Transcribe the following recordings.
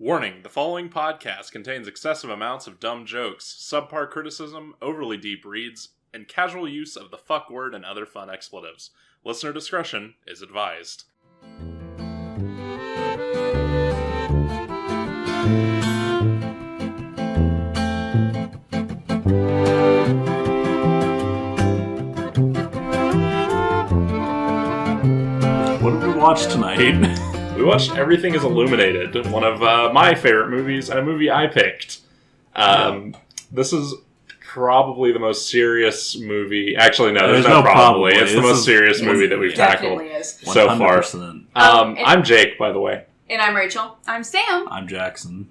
Warning, the following podcast contains excessive amounts of dumb jokes, subpar criticism, overly deep reads, and casual use of the fuck word and other fun expletives. Listener discretion is advised. What did we watch tonight? We watched Everything is Illuminated, one of my favorite movies, and a movie I picked. This is probably the most serious movie. Actually, no, there's no probably. It's the most serious movie that we've tackled so far. I'm Jake, by the way. And I'm Rachel. I'm Sam. I'm Jackson.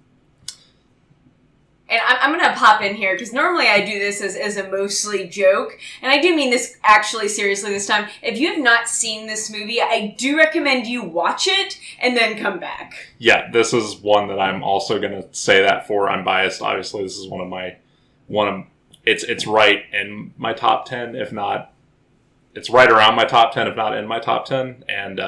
And I'm going to pop in here, because normally I do this as a mostly joke, and I do mean this actually seriously this time. If you have not seen this movie, I do recommend you watch it, and then come back. Yeah, this is one that I'm also going to say that for. I'm biased, obviously. This is it's right in my top 10, if not, it's right around my top 10, if not in my top 10, and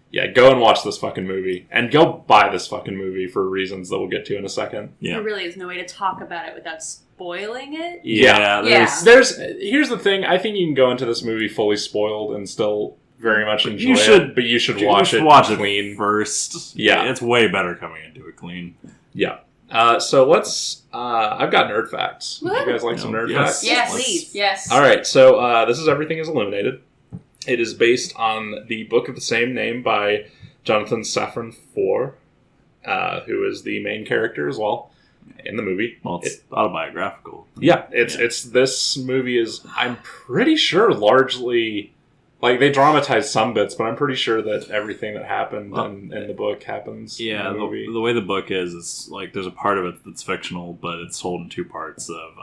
Yeah, go and watch this fucking movie. And go buy this fucking movie for reasons that we'll get to in a second. Yeah. There really is no way to talk about it without spoiling it. Yeah. Here's the thing. I think you can go into this movie fully spoiled and still very much enjoy it. But you should watch it clean first. Yeah. It's way better coming into it clean. Yeah. So let's... I've got nerd facts. Would you guys like some nerd facts? Yes, please. Yes. All right. So this is Everything is Illuminated. It is based on the book of the same name by Jonathan Safran Foer, who is the main character as well in the movie. Well, it's autobiographical. Yeah, this movie is, I'm pretty sure, largely, like, they dramatize some bits, but I'm pretty sure that everything that happened in the book happens in the movie. The way the book is, it's like there's a part of it that's fictional, but it's told in two parts of,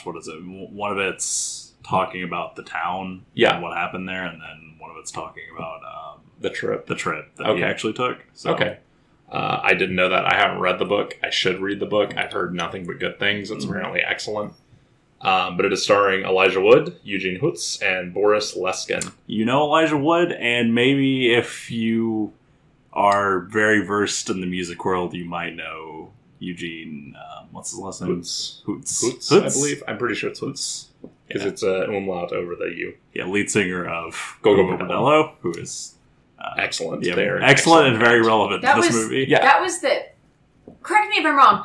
what is it? One of it's talking about the town and what happened there, and then one of it's talking about the trip that he actually took. So. Okay. I didn't know that. I haven't read the book. I should read the book. I've heard nothing but good things. It's apparently excellent. But it is starring Elijah Wood, Eugene Hutz, and Boris Leskin. You know Elijah Wood, and maybe if you are very versed in the music world, you might know Eugene, what's his last name? Hutz, I believe. I'm pretty sure it's Hutz. Because it's an umlaut over the U. Yeah, lead singer of Go Bordello, who is excellent. Excellent and very relevant to this movie. Yeah. That was the... Correct me if I'm wrong.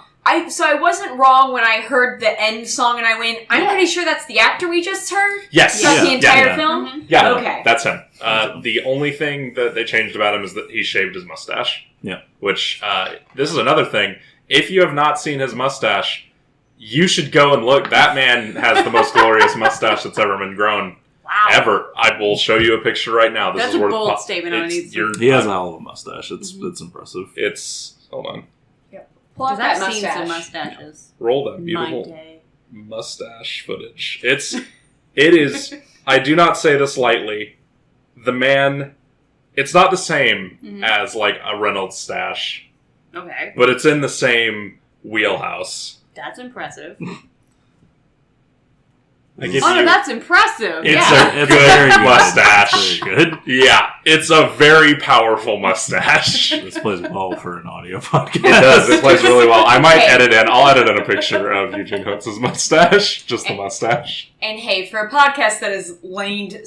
So I wasn't wrong when I heard the end song and I went, I'm pretty sure that's the actor we just heard? Yes. That's the entire film? Mm-hmm. Yeah, okay. That's him. The only thing that they changed about him is that he shaved his mustache. Yeah. Which, this is another thing. If you have not seen his mustache... You should go and look. That man has the most glorious mustache that's ever been grown. Wow. Ever. I will show you a picture right now. That's a bold statement. He has a hell of a mustache. It's impressive. Hold on. Yep. Pull out that mustache. I've seen some mustaches. Roll that beautiful mustache footage. It is, I do not say this lightly, the man, it's not the same as like a Reynolds stash. Okay. But it's in the same wheelhouse. That's impressive. That's impressive. It's a good mustache. Very good. Yeah, it's a very powerful mustache. This plays well for an audio podcast. It does. It plays really well. I'll edit in a picture of Eugene Hutz's mustache. Just the mustache. And hey, for a podcast that is leaned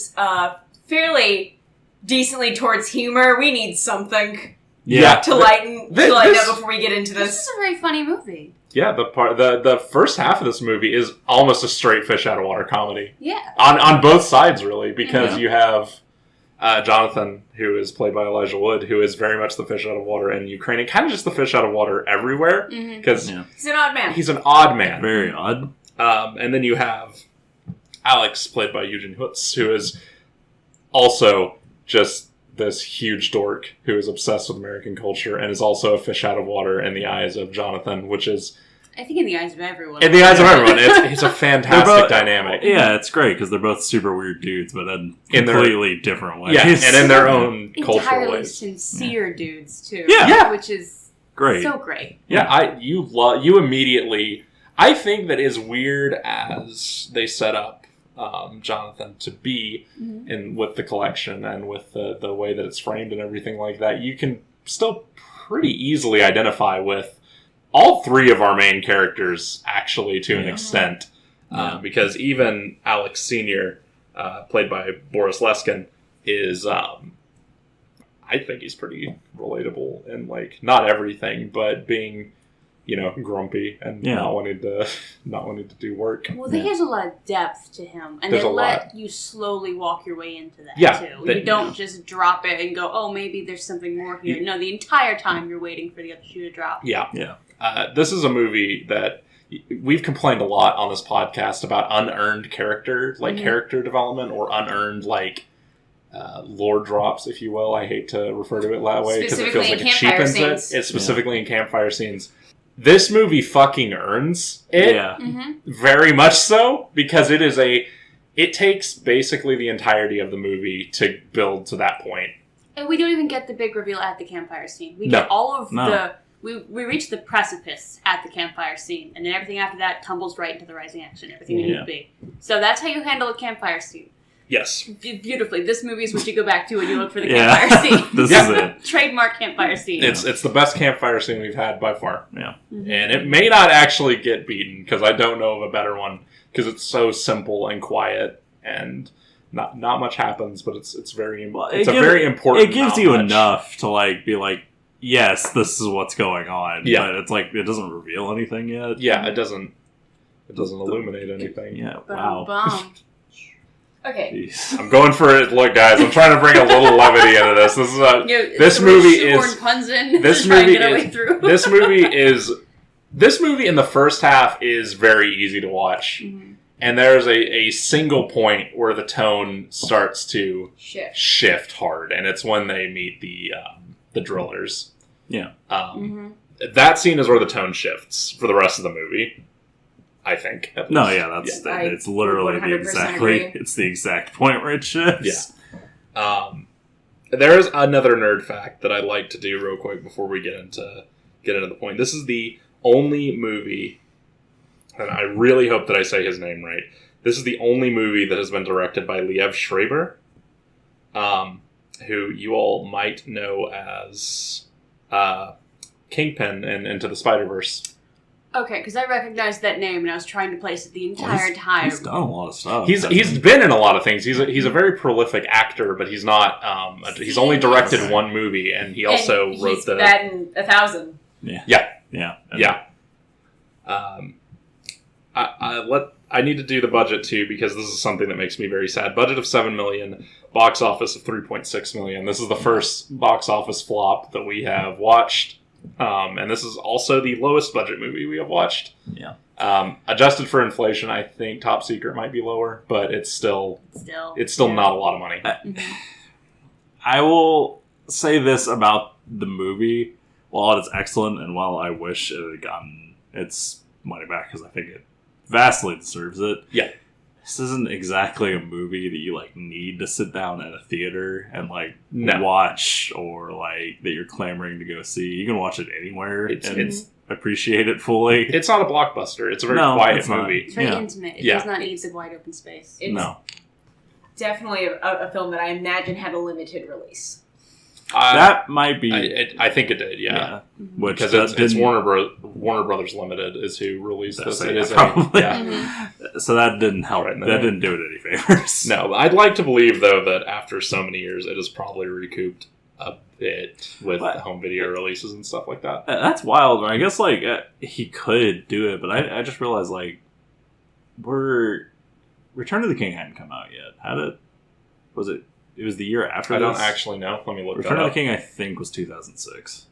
fairly decently towards humor, we need something to lighten up before we get into this. This is a very funny movie. Yeah, the first half of this movie is almost a straight fish out of water comedy. Yeah. On both sides, really, because you have Jonathan, who is played by Elijah Wood, who is very much the fish out of water in Ukraine, and kind of just the fish out of water everywhere. Because he's an odd man. He's an odd man. Very odd. And then you have Alex, played by Eugene Hutz, who is also just this huge dork who is obsessed with American culture and is also a fish out of water in the eyes of Jonathan, which is... I think in the eyes of everyone. In the eyes of everyone. It's a fantastic dynamic. Yeah, it's great because they're both super weird dudes, but in completely different ways. Yeah, and in their own cultural ways. Sincere dudes, too. Yeah. Which is great. So great. Yeah, you immediately... I think that as weird as they set up Jonathan to be with the collection and with the way that it's framed and everything like that, you can still pretty easily identify with all three of our main characters, actually, to an extent. Because even Alex Sr., played by Boris Leskin, is... I think he's pretty relatable in, like, not everything, but being... grumpy and not wanting to do work. Well, I think there's a lot of depth to him, and they let you slowly walk your way into that too. You don't just drop it and go, "Oh, maybe there's something more here." No, the entire time you're waiting for the other shoe to drop. Yeah. This is a movie that we've complained a lot on this podcast about unearned character, character development, or unearned lore drops, if you will. I hate to refer to it that way because it feels like it cheapens it. It's specifically in campfire scenes. This movie fucking earns it, very much so, because it takes basically the entirety of the movie to build to that point. And we don't even get the big reveal at the campfire scene. We get all of we reach the precipice at the campfire scene, and then everything after that tumbles right into the rising action, everything you need to be. So that's how you handle a campfire scene. Yes. Beautifully. This movie is what you go back to when you look for the campfire scene. This is it. Trademark campfire scene. It's the best campfire scene we've had by far. Yeah. And it may not actually get beaten, because I don't know of a better one, because it's so simple and quiet, and not much happens, but it's very very important. It gives you enough to be like, yes, this is what's going on. Yeah. But it's like it doesn't reveal anything yet. Yeah, it doesn't illuminate anything. Yeah. Wow. Okay. Jeez. I'm going for it. Look, guys, I'm trying to bring a little levity into this. This is this movie in the first half is very easy to watch, and there's a single point where the tone starts to shift hard, and it's when they meet the drillers. Yeah. That scene is where the tone shifts for the rest of the movie, I think. No, it's literally the exact point where it shifts. Yeah. There's another nerd fact that I'd like to do real quick before we get into the point. This is the only movie, and I really hope that I say his name right. This is the only movie that has been directed by Liev Schreiber, who you all might know as Kingpin in Into the Spider-Verse. Okay, because I recognized that name and I was trying to place it the entire time. He's done a lot of stuff. He's been in a lot of things. He's a very prolific actor, but he's not. He's only directed one movie, and he also wrote the. He's batting 1,000. Yeah. I need to do the budget too, because this is something that makes me very sad. Budget of $7 million, box office of $3.6 million. This is the first box office flop that we have watched. And this is also the lowest budget movie we have watched. Yeah. Adjusted for inflation, I think Top Secret might be lower, but it's still not a lot of money. I will say this about the movie: while it's excellent, and while I wish it had gotten its money back, because I think it vastly deserves it. Yeah. This isn't exactly a movie that you need to sit down at a theater and watch, or that you're clamoring to go see. You can watch it anywhere and appreciate it fully. It's not a blockbuster. It's a very quiet movie. It's very intimate. It does not need the wide open space. It's definitely a film that I imagine had a limited release. That might be. I think it did, yeah. Because it's Warner Brothers Limited is who released this. It is probably. So that didn't help. That didn't do it any favors. No, but I'd like to believe though that after so many years, it has probably recouped a bit with home video releases and stuff like that. That's wild. I guess he could do it, but I just realized Return of the King hadn't come out yet. Was it? It was the year after. I don't actually know. Let me look. Return of the King, I think, was 2006.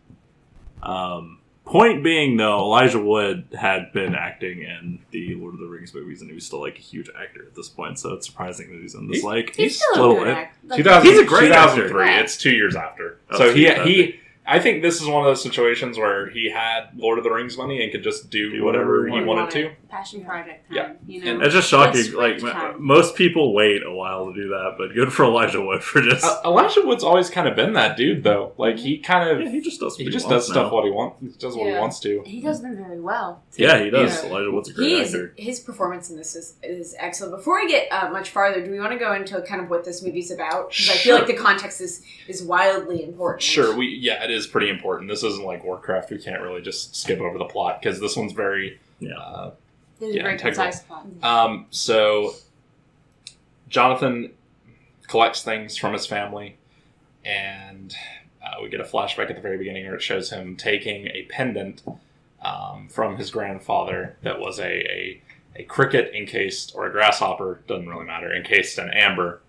Point being, though, Elijah Wood had been acting in the Lord of the Rings movies, and he was still a huge actor at this point. So it's surprising that he's in this. He's still a good actor. He's a great 2003. actor. It's 2 years after. So he. I think this is one of those situations where he had Lord of the Rings money and could just do whatever he wanted to. Passion project time. You know, and it's just shocking. Like most people wait a while to do that, but good for Elijah Wood for just. Elijah Wood's always kind of been that dude, though. Like he kind of he just does. Stuff what he wants. He does what he wants to. He does them very well. Too. Yeah, he does. Elijah Wood's a great actor. His performance in this is excellent. Before we get much farther, do we want to go into kind of what this movie's about? Because I feel like the context is wildly important. Sure, it is pretty important. This isn't like Warcraft. We can't really just skip over the plot because this one's very There's a very concise plot. So Jonathan collects things from his family, and we get a flashback at the very beginning where it shows him taking a pendant from his grandfather that was a cricket encased, or a grasshopper, doesn't really matter, encased in amber.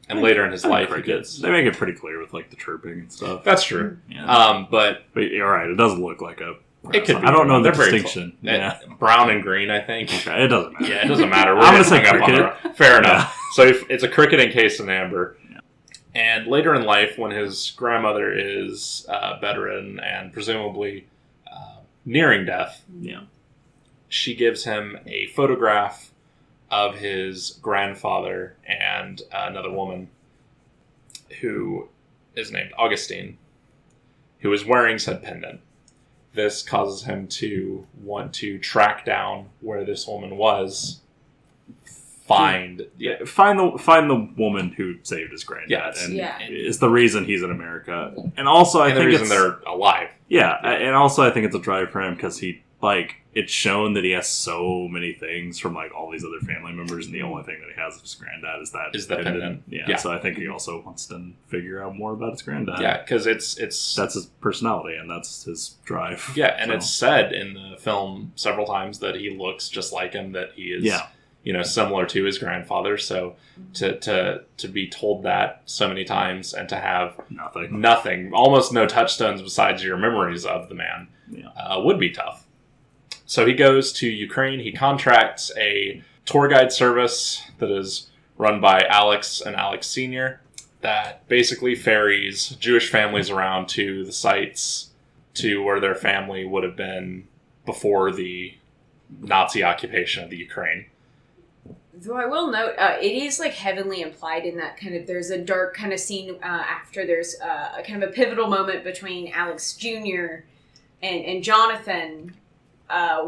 And later in his life, they make it pretty clear with like the chirping and stuff. That's true. Yeah. But you're right. It does look like a. It could be. I don't know the distinction. Brown and green, I think. Okay, it doesn't matter. Yeah, it doesn't matter. I'm going to say cricket. Fair enough. So it's a cricket encased in amber. Yeah. And later in life, when his grandmother is bedridden and presumably nearing death, she gives him a photograph of his grandfather and another woman who is named Augustine, who is wearing said pendant. This causes him to want to track down where this woman was, find the woman who saved his granddad, is the reason he's in America, and also I think the reason they're alive. Yeah, and also I think it's a drive for him because it's shown that he has so many things from like all these other family members, and the only thing that he has of his granddad is that pendant. Yeah, so I think he also wants to figure out more about his granddad. Yeah, because that's his personality and that's his drive. Yeah, and it's said in the film several times that he looks just like him, that he is similar to his grandfather. So to be told that so many times and to have nothing, almost no touchstones besides your memories of the man, would be tough. So he goes to Ukraine. He contracts a tour guide service that is run by Alex and Alex Sr. that basically ferries Jewish families around to the sites to where their family would have been before the Nazi occupation of the Ukraine. Though I will note, it is like heavily implied in that kind of, there's a dark kind of scene after there's a kind of a pivotal moment between Alex Jr. and Jonathan,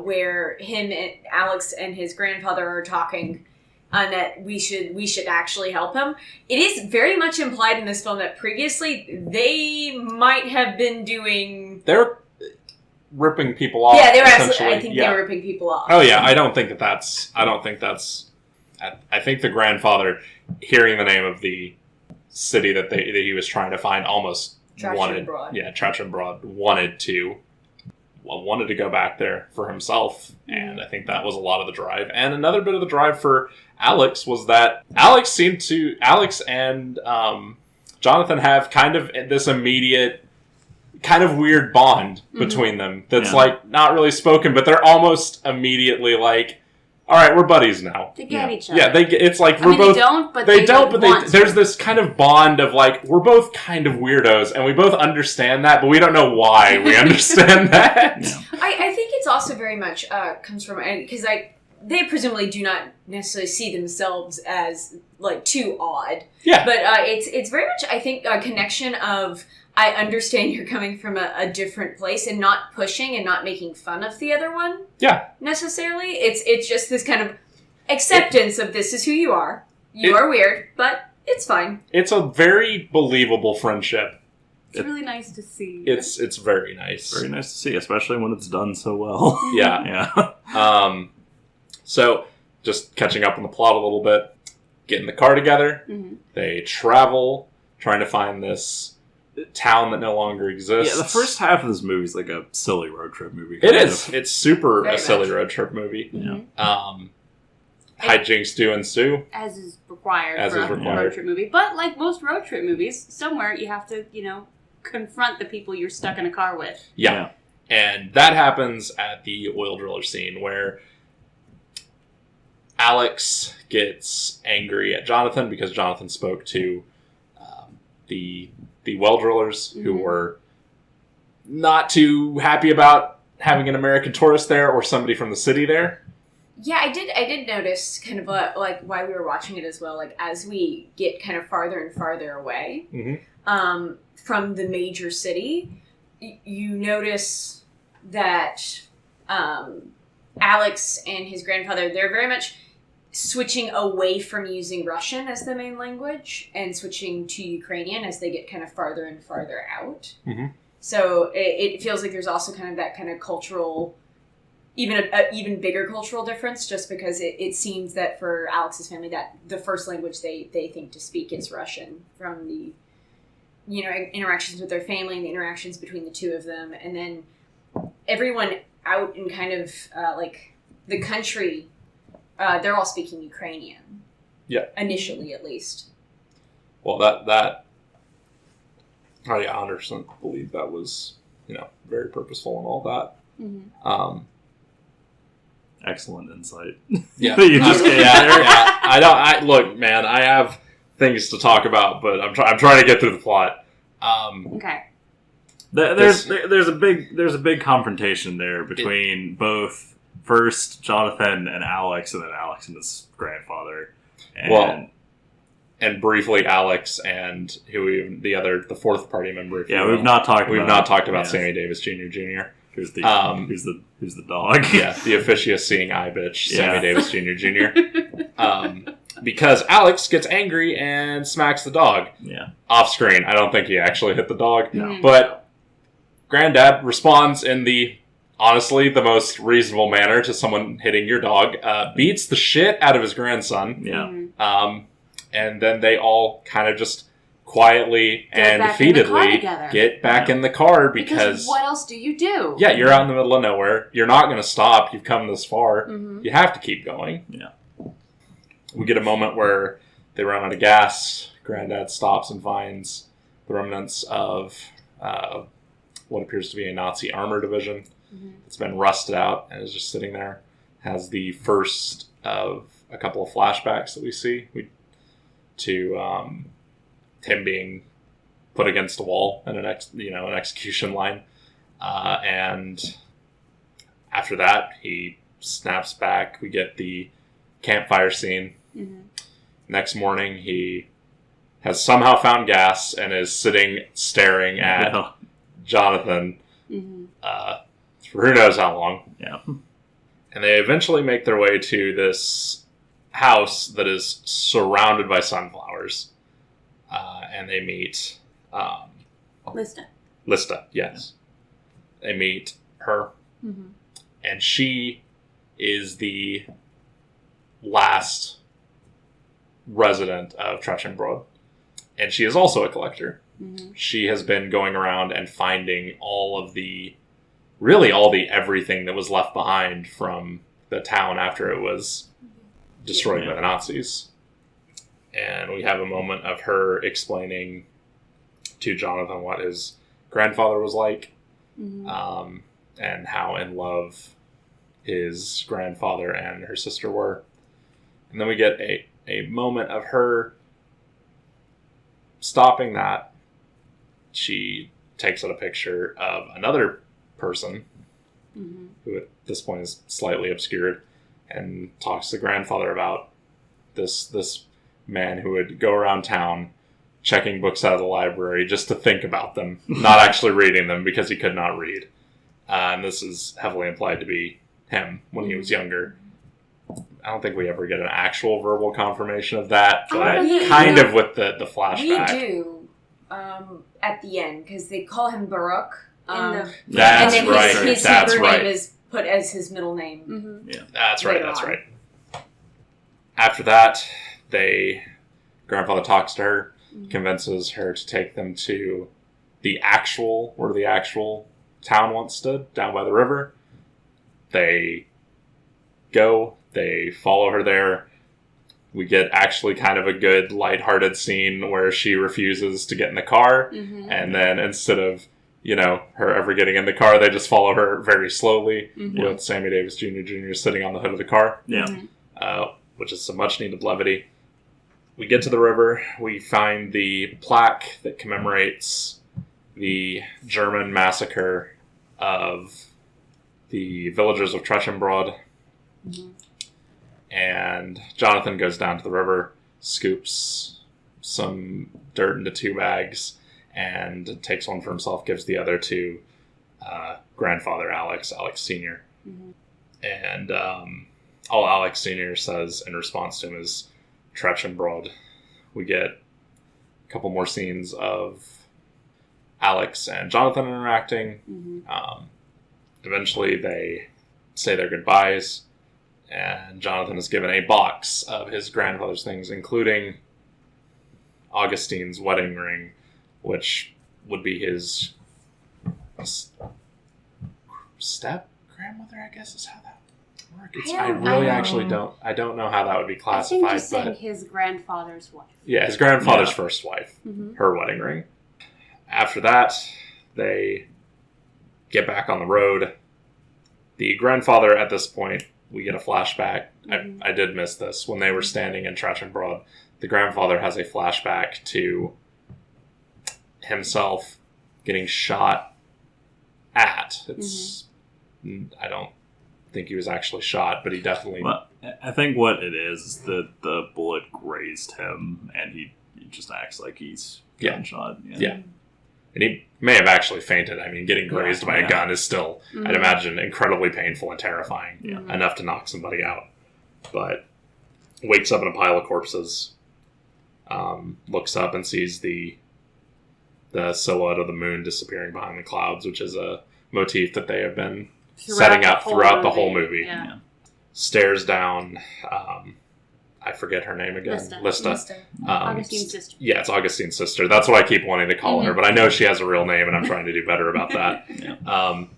where him and Alex and his grandfather are talking, and that we should actually help him. It is very much implied in this film that previously they might have been doing. They're ripping people off. Yeah, they were absolutely. I think they were ripping people off. Oh yeah, I think the grandfather, hearing the name of the city that he was trying to find, almost wanted to go back there for himself, and I think that was a lot of the drive. And another bit of the drive for Alex was that Alex and Jonathan have kind of this immediate, kind of weird bond between them that's like not really spoken, but they're almost immediately like, all right, we're buddies now. They get each other. Yeah, it's like we're both. They don't, but there's this kind of bond of like, we're both kind of weirdos, and we both understand that, but we don't know why we understand that. I think it's also very much comes from, because they presumably do not necessarily see themselves as like too odd. Yeah, but it's very much, I think, a connection of, I understand you're coming from a different place, and not pushing and not making fun of the other one. Yeah. Necessarily. It's just this kind of acceptance of this is who you are. You are weird, but it's fine. It's a very believable friendship. It's really nice to see. It's very nice. Very nice to see, especially when it's done so well. Yeah. So, just catching up on the plot a little bit. Get in the car together. Mm-hmm. They travel, trying to find this town that no longer exists. Yeah, the first half of this movie is like a silly road trip movie. It is. It's super very a silly road trip movie. Mm-hmm. Hijinks do ensue. As is required for a road trip movie. But like most road trip movies, somewhere you have to, confront the people you're stuck in a car with. Yeah. And that happens at the oil driller scene where Alex gets angry at Jonathan because Jonathan spoke to the well drillers who were not too happy about having an American tourist there or somebody from the city there. Yeah, I did notice kind of like why we were watching it as well. Like as we get kind of farther and farther away from the major city, you notice that Alex and his grandfather, they're very much switching away from using Russian as the main language and switching to Ukrainian as they get kind of farther and farther out. So it feels like there's also kind of that kind of cultural, even a even bigger cultural difference, just because it seems that for Alex's family that the first language they think to speak is Russian from the, you know, interactions with their family and the interactions between the two of them. And then everyone out in kind of like the country, they're all speaking Ukrainian. Yeah. Initially, at least. Well, that I 100% believe that was, you know, very purposeful and all that. Excellent insight. Yeah. You just gave there. I look, man, I have things to talk about, but I'm trying to get through the plot. Okay. There's a big confrontation there between both first Jonathan and Alex, and then Alex and his grandfather. And briefly Alex and the fourth party member. We've not talked about Sammy Davis Jr. Who's the dog? Yeah, the officious seeing eye bitch, Sammy Davis Jr. Because Alex gets angry and smacks the dog. Yeah. Off screen. I don't think he actually hit the dog. No. But Granddad responds in honestly the most reasonable manner to someone hitting your dog. Beats the shit out of his grandson. Yeah. And then they all kind of just quietly and defeatedly get back in the car because what else do you do? Yeah, you're out in the middle of nowhere. You're not going to stop. You've come this far. You have to keep going. Yeah. We get a moment where they run out of gas. Granddad stops and finds the remnants of what appears to be a Nazi armor division. It's been rusted out and is just sitting there. Has the first of a couple of flashbacks that we see to him being put against a wall in an execution line, and after that he snaps back. We get the campfire scene. Next morning he has somehow found gas and is sitting staring at Jonathan for who knows how long. Yeah. And they eventually make their way to this house that is surrounded by sunflowers. And they meet Lista, yes. They meet her. And she is the last resident of Trachenbrod. And she is also a collector. She has been going around and finding all the everything that was left behind from the town after it was destroyed by the Nazis. And we have a moment of her explaining to Jonathan what his grandfather was like, and how in love his grandfather and her sister were. And then we get a moment of her stopping that. She takes out a picture of another person who at this point is slightly obscured, and talks to the grandfather about this man who would go around town checking books out of the library just to think about them, not actually reading them because he could not read. And this is heavily implied to be him when he was younger. I don't think we ever get an actual verbal confirmation of that, but kind of with the flashback. We do at the end, because they call him Baruch. That's and then right. His Hebrew name is put as his middle name. Yeah, that's right. That's right. After that, grandfather talks to her, convinces her to take them to where the actual town once stood, down by the river. They go, they follow her there. We get actually kind of a good lighthearted scene where she refuses to get in the car, and then instead of her ever getting in the car, they just follow her very slowly with Sammy Davis Jr. sitting on the hood of the car. Which is some much needed levity. We get to the river. We find the plaque that commemorates the German massacre of the villagers of Trachenbrod. And Jonathan goes down to the river, scoops some dirt into 2 bags, and takes one for himself, gives the other to grandfather Alex Sr. Mm-hmm. And all Alex Sr. says in response to him is, "Tretch and broad." We get a couple more scenes of Alex and Jonathan interacting. Mm-hmm. Eventually they say their goodbyes, and Jonathan is given a box of his grandfather's things, including Augustine's wedding ring, which would be his step-grandmother, I guess is how that works. I don't know how that would be classified. I think just saying his grandfather's wife. Yeah, his grandfather's first wife, her wedding ring. After that, they get back on the road. The grandfather, at this point, we get a flashback. Mm-hmm. I did miss this. When they were standing in Tretch and Broad, the grandfather has a flashback to himself getting shot at. I don't think he was actually shot, but he definitely... Well, I think what it is that the bullet grazed him, and he just acts like he's gotten shot. Yeah. And he may have actually fainted. I mean, getting grazed by a gun is still, I'd imagine, incredibly painful and terrifying. Enough to knock somebody out. But wakes up in a pile of corpses, looks up and sees the silhouette of the moon disappearing behind the clouds, which is a motif that they have been setting up throughout the whole movie. Yeah. Stares down... I forget her name again. Lista. Augustine's sister. Yeah, it's Augustine's sister. That's what I keep wanting to call her, but I know she has a real name, and I'm trying to do better about that.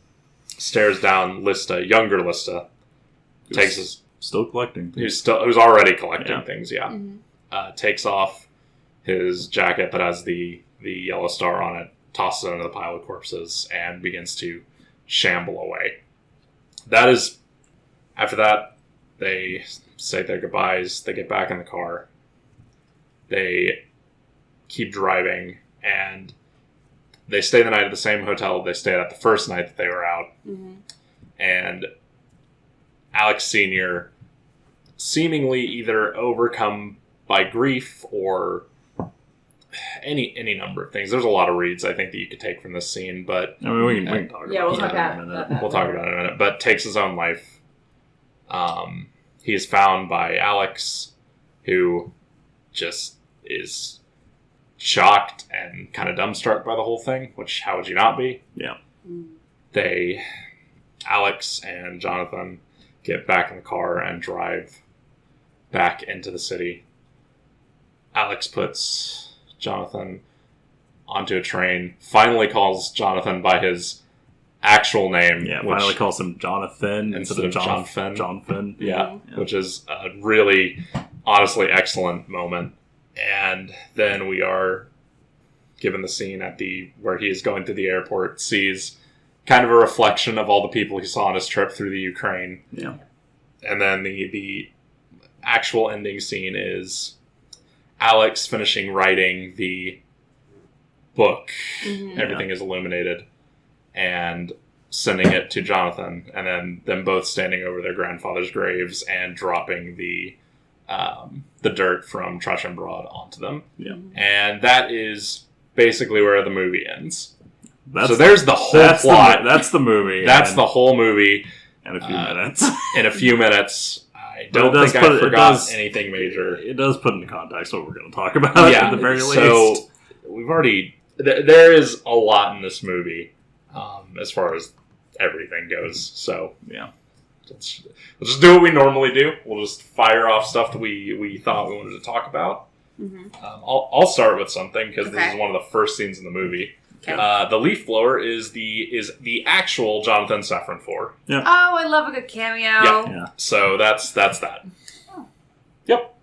Stares down Lista, younger Lista. Still collecting. Who's already collecting things. Yeah. Mm-hmm. Takes off his jacket that has the yellow star on it, tosses it into the pile of corpses, and begins to shamble away. After that, they say their goodbyes. They get back in the car. They keep driving, and they stay the night at the same hotel they stayed at the first night that they were out. Mm-hmm. And Alex Sr., seemingly either overcome by grief or any number of things. There's a lot of reads, I think, that you could take from this scene, but... I mean, we can talk about it in a minute. We'll talk about it in a minute, but takes his own life. He is found by Alex, who just is shocked and kind of dumbstruck by the whole thing, which, how would you not be? Yeah. Alex and Jonathan get back in the car and drive back into the city. Alex puts Jonathan onto a train, finally calls Jonathan by his actual name. Yeah, finally calls him Jonathan instead of John Finn. John Finn. Yeah, which is a really, honestly excellent moment. And then we are given the scene where he is going through the airport, sees kind of a reflection of all the people he saw on his trip through the Ukraine. Yeah. And then the actual ending scene is Alex finishing writing the book, Everything is Illuminated, and sending it to Jonathan, and then them both standing over their grandfather's graves and dropping the dirt from Tretch and Broad onto them. Yeah. And that is basically where the movie ends. So there's the whole plot. That's the movie. That's the whole movie. In a few minutes. In a few minutes. I don't think I forgot anything major. It does put into context what we're going to talk about at the very least. So we've already... There is a lot in this movie as far as everything goes. So, yeah. Let's just do what we normally do. We'll just fire off stuff that we thought we wanted to talk about. Mm-hmm. I'll start with something because this is one of the first scenes in the movie. Okay. The leaf blower is the actual Jonathan Safran IV. Yeah. Oh, I love a good cameo. Yeah. So that's that. Oh. Yep.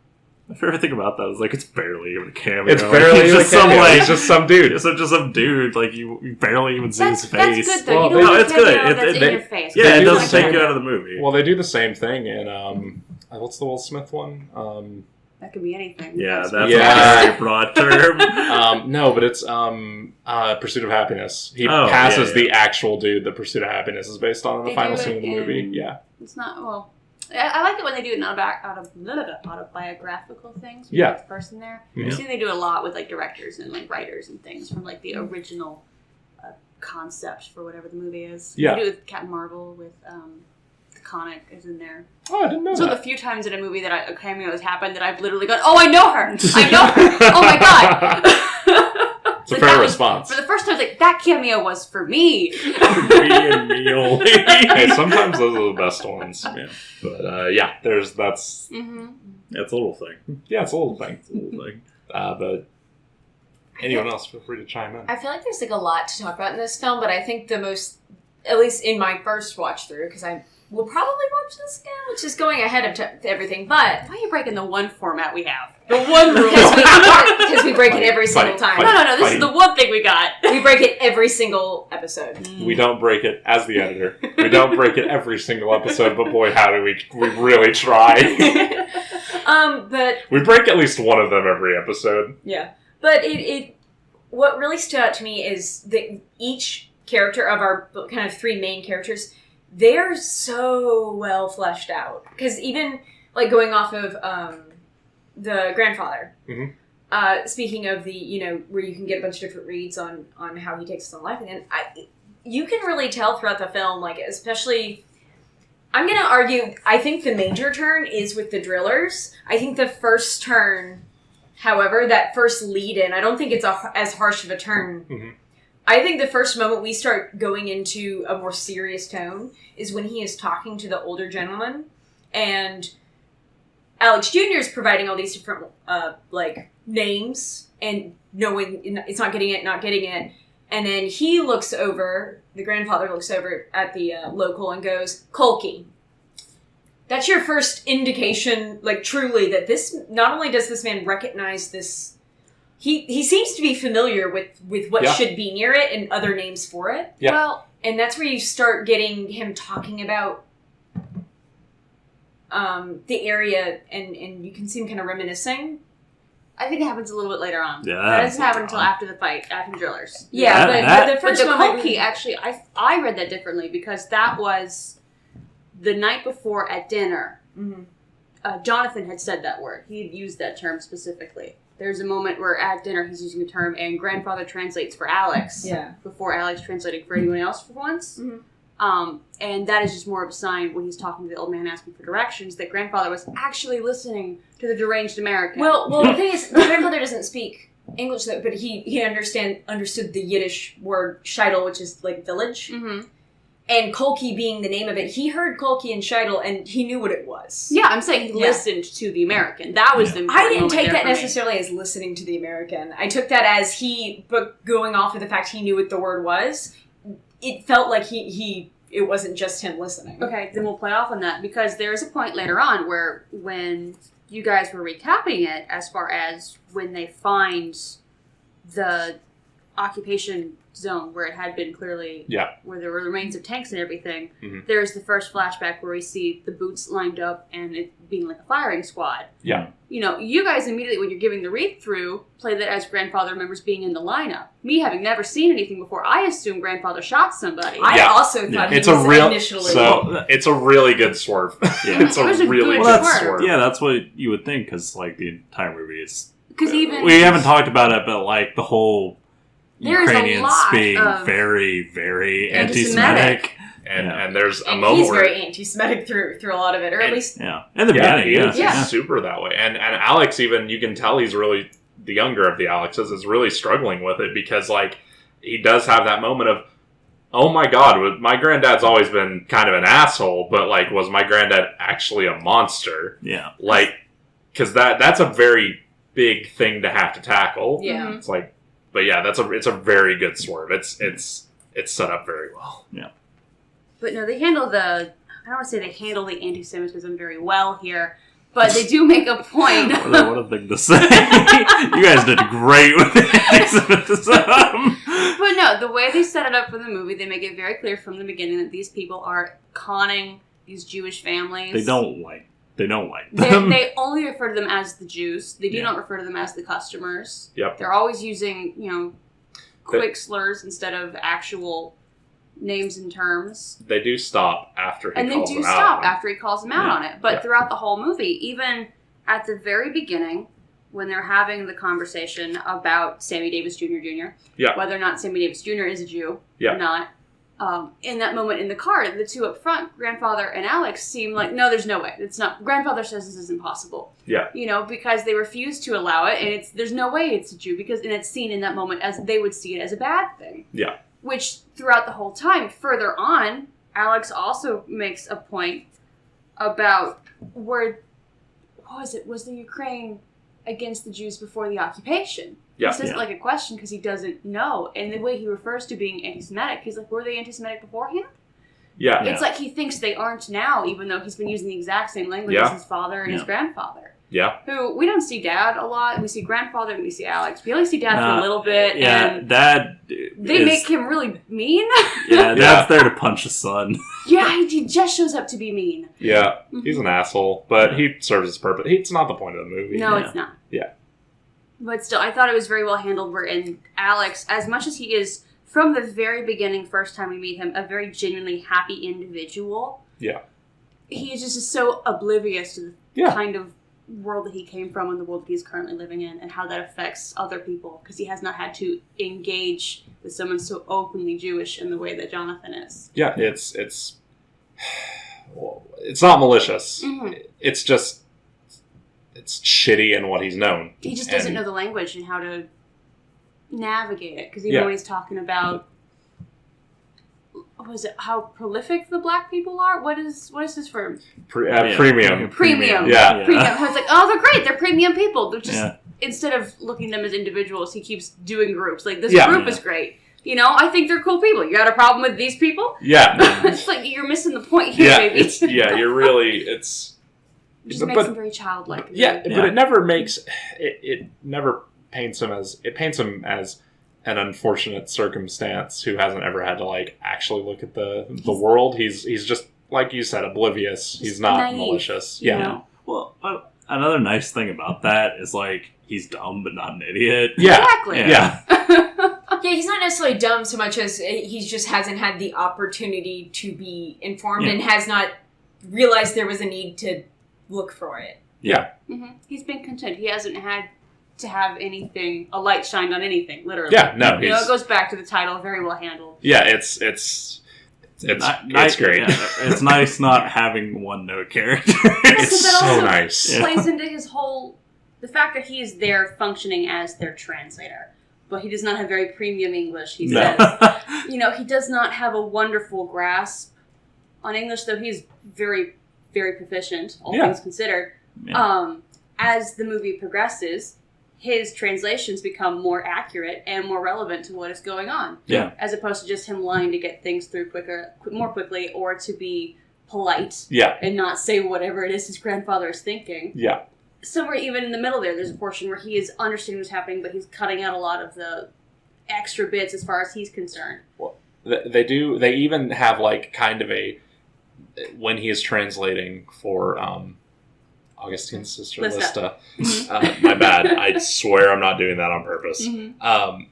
My favorite thing about that is it's barely even a cameo. It's barely even a cameo. He's just some dude. It's just some dude. You barely even see his face. That's good though. You don't it's good. That's in your face. Yeah, it doesn't take you out of the movie. Well, they do the same thing in what's the Will Smith one? That could be anything. Yeah, that's a very broad term. No, but it's Pursuit of Happiness. He passes the actual dude that Pursuit of Happiness is based on in the final scene of the movie. Yeah. It's not, well... I like it when they do autobiographical things. Yeah. The person there. Yeah. I've seen they do a lot with like directors and like writers and things from like the original concept for whatever the movie is. Yeah. They do it with Captain Marvel with Conic is in there. Oh, I didn't know So that. the few times in a movie that a cameo has happened that I've literally gone, oh, I know her! I know her! Oh my god! It's a fair response. For the first time, I was like, that cameo was for me! Me and me only. Hey, sometimes those are the best ones. Yeah. But that's... Mm-hmm. Yeah, it's a little thing. Yeah, it's a little thing. It's a little thing. But anyone else, feel free to chime in. I feel like there's like a lot to talk about in this film, but I think the most, at least in my first watch through, because I will probably watch this again, which is going ahead of everything, but... Why are you breaking the one format we have? The one rule. Because we break it every single time. No, this is the one thing we got. We break it every single episode. We don't break it, as the editor, we don't break it every single episode, but boy, how do we really try. But... We break at least one of them every episode. Yeah. But what really stood out to me is that each character of our kind of three main characters, they're so well fleshed out. Because even, like, going off of the grandfather, speaking of the, where you can get a bunch of different reads on how he takes his own life, and you can really tell throughout the film, like, especially... I'm going to argue, I think the major turn is with the drillers. I think the first turn, however, that first lead-in, I don't think it's as harsh of a turn. Mm-hmm. I think the first moment we start going into a more serious tone is when he is talking to the older gentleman, and Alex Jr. is providing all these different, names, and knowing it's not getting it, and then he looks over, the grandfather looks over at the local and goes, Colkey. That's your first indication, like, truly, that this, not only does this man recognize this, he seems to be familiar with what should be near it and other names for it. Yeah. Well, and that's where you start getting him talking about the area, and you can see him kind of reminiscing. I think it happens a little bit later on. Yeah, that doesn't happen until after the fight, after the drillers. Yeah, but the first moment... Colkey, actually, I read that differently, because that was the night before at dinner. Mm-hmm. Jonathan had said that word. He had used that term specifically. There's a moment where at dinner he's using the term, and grandfather translates for Alex. Yeah. Before Alex translating for anyone else for once. Mm-hmm. And that is just more of a sign when he's talking to the old man asking for directions that grandfather was actually listening to the deranged American. Well, the thing is, grandfather doesn't speak English, but he understood the Yiddish word sheitel, which is like village. Mm-hmm. And Colkey being the name of it, he heard Colkey and sheitel, and he knew what it was. Yeah, I'm saying he listened to the American. That was the important I didn't take that me. necessarily as listening to the American. I took that as but going off of the fact he knew what the word was, it felt like it wasn't just him listening. Okay, then we'll play off on that, because there is a point later on where when you guys were recapping it, as far as when they find the occupation zone where it had been clearly, where there were remains of tanks and everything, there's the first flashback where we see the boots lined up and it being like a firing squad. Yeah. You guys immediately, when you're giving the read-through, play that as grandfather remembers being in the lineup. Me having never seen anything before, I assume grandfather shot somebody. I also thought he was initially... So, it's a really good swerve. Yeah. It's a really good swerve. Yeah, that's what you would think, because, like, the entire movie is... Because even... We haven't talked about it, but, like, the whole... Ukrainians being very, very anti-Semitic. And there's a moment he's very anti-Semitic through a lot of it, or at least... Yeah, in the beginning, he's super that way. And Alex, even, you can tell he's really, the younger of the Alexes, is really struggling with it, because, like, he does have that moment of, oh my god, my granddad's always been kind of an asshole, but, like, was my granddad actually a monster? Yeah. Like, because that's a very big thing to have to tackle. Yeah. It's like, but yeah, it's a very good swerve. It's set up very well. Yeah. But no, they handle I don't want to say they handle the anti-Semitism very well here, but they do make a point. What a thing to say. You guys did great with anti-Semitism. But no, the way they set it up for the movie, they make it very clear from the beginning that these people are conning these Jewish families. They don't like them. They only refer to them as the Jews. They do not refer to them as the customers. Yep. They're always using, quick slurs instead of actual names and terms. They do stop after he calls them out. And they do stop after he calls them out on it. But throughout the whole movie, even at the very beginning, when they're having the conversation about Sammy Davis Jr., whether or not Sammy Davis Jr. is a Jew or not, in that moment in the car, the two up front, Grandfather and Alex, seem like, no, there's no way. It's not. Grandfather says this is impossible. Yeah. Because they refuse to allow it, and there's no way it's a Jew, because it's seen in that moment as they would see it as a bad thing. Yeah. Which, throughout the whole time, further on, Alex also makes a point about where, was the Ukraine against the Jews before the occupation? Yeah. He says it like a question because he doesn't know. And the way he refers to being anti-Semitic, he's like, were they anti-Semitic beforehand? Yeah. It's like he thinks they aren't now, even though he's been using the exact same language as his father and his grandfather. Yeah. Who, we don't see Dad a lot. We see Grandfather and we see Alex. We only see Dad for a little bit. Yeah, and Dad they make him really mean. Yeah, Dad's there to punch his son. Yeah, he just shows up to be mean. Yeah, he's an asshole, but he serves his purpose. It's not the point of the movie. No, it's not. Yeah. But still, I thought it was very well handled. Wherein Alex, as much as he is, from the very beginning, first time we meet him, a very genuinely happy individual. Yeah. He is just so oblivious to the kind of world that he came from and the world that he's currently living in and how that affects other people, because he has not had to engage with someone so openly Jewish in the way that Jonathan is. Yeah, it's not malicious. Mm-hmm. It's just it's shitty in what he's known. He just doesn't know the language and how to navigate it, because even when he's talking about how prolific the black people are? What is his firm? Premium. Premium. Yeah. Premium. I was like, oh, they're great. They're premium people. They're just, instead of looking at them as individuals, he keeps doing groups. Like, this group is great. I think they're cool people. You got a problem with these people? Yeah. It's like, you're missing the point here, baby. You're really, It just makes him very childlike. Yeah, but it never makes, it never paints him as an unfortunate circumstance who hasn't ever had to actually look at the world. He's just, like you said, oblivious. He's not naive, malicious. Well, another nice thing about that is he's dumb but not an idiot. Yeah. Exactly. Yeah. Yeah, he's not necessarily dumb so much as he just hasn't had the opportunity to be informed and has not realized there was a need to look for it. Yeah. Mm-hmm. He's been content. He hasn't had to have a light shined on anything, literally. Yeah, no. It goes back to the title, very well handled. Yeah, it's great. Yeah, it's nice not having one-note character. It's so nice. Plays into his the fact that he is there functioning as their translator, but he does not have very premium English, he says. He does not have a wonderful grasp on English, though he's very, very proficient, all things considered. Yeah. As the movie progresses, his translations become more accurate and more relevant to what is going on. Yeah. As opposed to just him lying to get things through more quickly, or to be polite. Yeah. And not say whatever it is his grandfather is thinking. Yeah. Somewhere even in the middle there's a portion where he is understanding what's happening, but he's cutting out a lot of the extra bits as far as he's concerned. Well, they do. They even have kind of when he is translating for Augustine's sister, Lista. My bad. I swear I'm not doing that on purpose. Mm-hmm.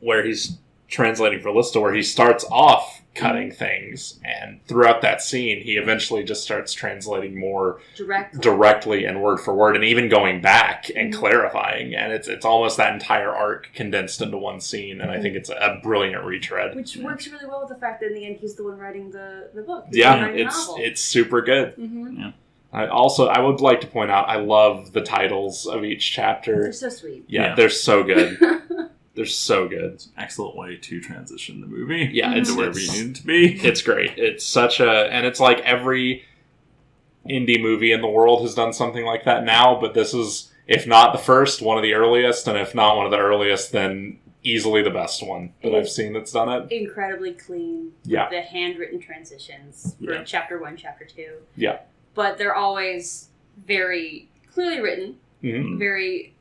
Where he's translating for Lista, where he starts off cutting things, and throughout that scene, he eventually just starts translating more directly and word for word, and even going back and clarifying. And it's almost that entire arc condensed into one scene, and I think it's a brilliant retread. Which works really well with the fact that in the end he's the one writing the book. It's super good. Mm-hmm. Yeah. I would like to point out, I love the titles of each chapter. They're so sweet. Yeah. They're so good. They're so good. It's an excellent way to transition the movie. Yeah, into wherever you need it to be. It's great. It's and it's like every indie movie in the world has done something like that now, but this is, if not the first, one of the earliest, and if not one of the earliest, then easily the best one that I've seen that's done it. Incredibly clean. Yeah. The handwritten transitions for chapter 1, chapter 2. Yeah. But they're always very clearly written. Mm-hmm.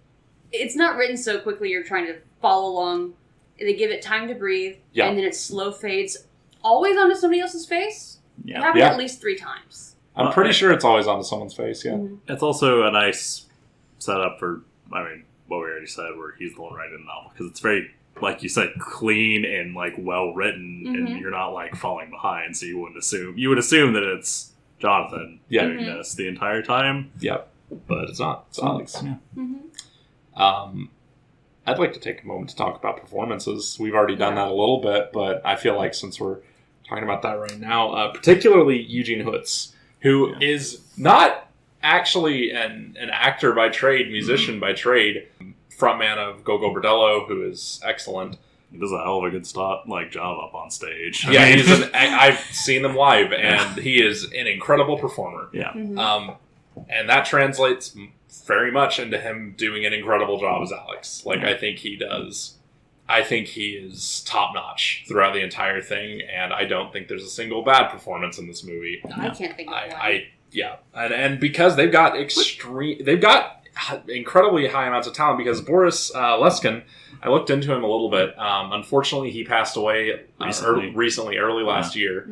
It's not written so quickly you're trying to follow along. They give it time to breathe, and then it slow fades always onto somebody else's face. Yeah. It happened at least 3 times. I'm pretty sure it's always onto someone's face, yeah. Mm-hmm. It's also a nice setup for, what we already said, where he's the one writing the novel, because it's very like you said, clean and like well written, and you're not like falling behind. So you would assume that it's Jonathan doing this the entire time. Yep, but it's not. It's Alex. Yeah. I'd like to take a moment to talk about performances. We've already done that a little bit, but I feel like since we're talking about that right now, particularly Eugene Hutz, who is not actually an actor by trade, musician by trade, frontman of Go Go Bordello, who is excellent. He does a hell of a good job up on stage. Yeah, I've seen them live, and he is an incredible performer. Yeah. And that translates very much into him doing an incredible job as Alex. Like, I think he does. I think he is top-notch throughout the entire thing, and I don't think there's a single bad performance in this movie. I can't think of one. Yeah. And because they've got incredibly high amounts of talent, because Boris Leskin, I looked into him a little bit. Unfortunately, he passed away recently, early last year.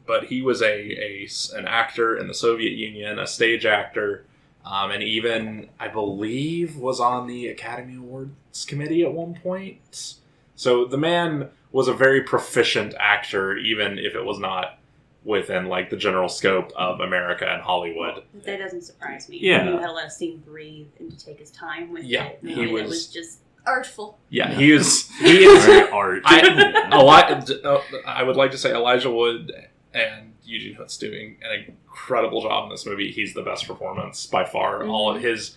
But he was an actor in the Soviet Union, a stage actor, and even, I believe, was on the Academy Awards committee at one point. So the man was a very proficient actor, even if it was not within like the general scope of America and Hollywood. That doesn't surprise me. Yeah. He had to let us see him breathe and to take his time with it. It was just artful. Yeah, he is very art. I would like to say Elijah Wood and Eugene Hutz doing an incredible job in this movie. He's the best performance by far. All of his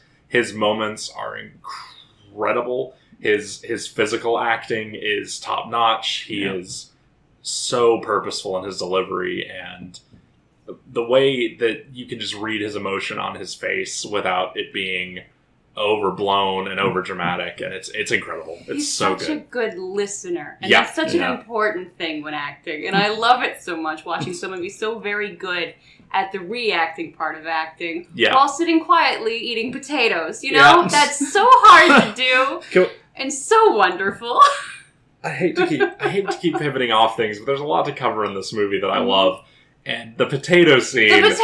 moments are incredible. His physical acting is top notch. He is so purposeful in his delivery, and the way that you can just read his emotion on his face without it being overblown and over dramatic, and it's incredible. It's so good. He's such a good listener, and that's such an important thing when acting. And I love it so much watching someone be so very good at the reacting part of acting while sitting quietly eating potatoes. You know, that's so hard to do and so wonderful. I hate to keep pivoting off things, but there's a lot to cover in this movie that I love. And the potato scene is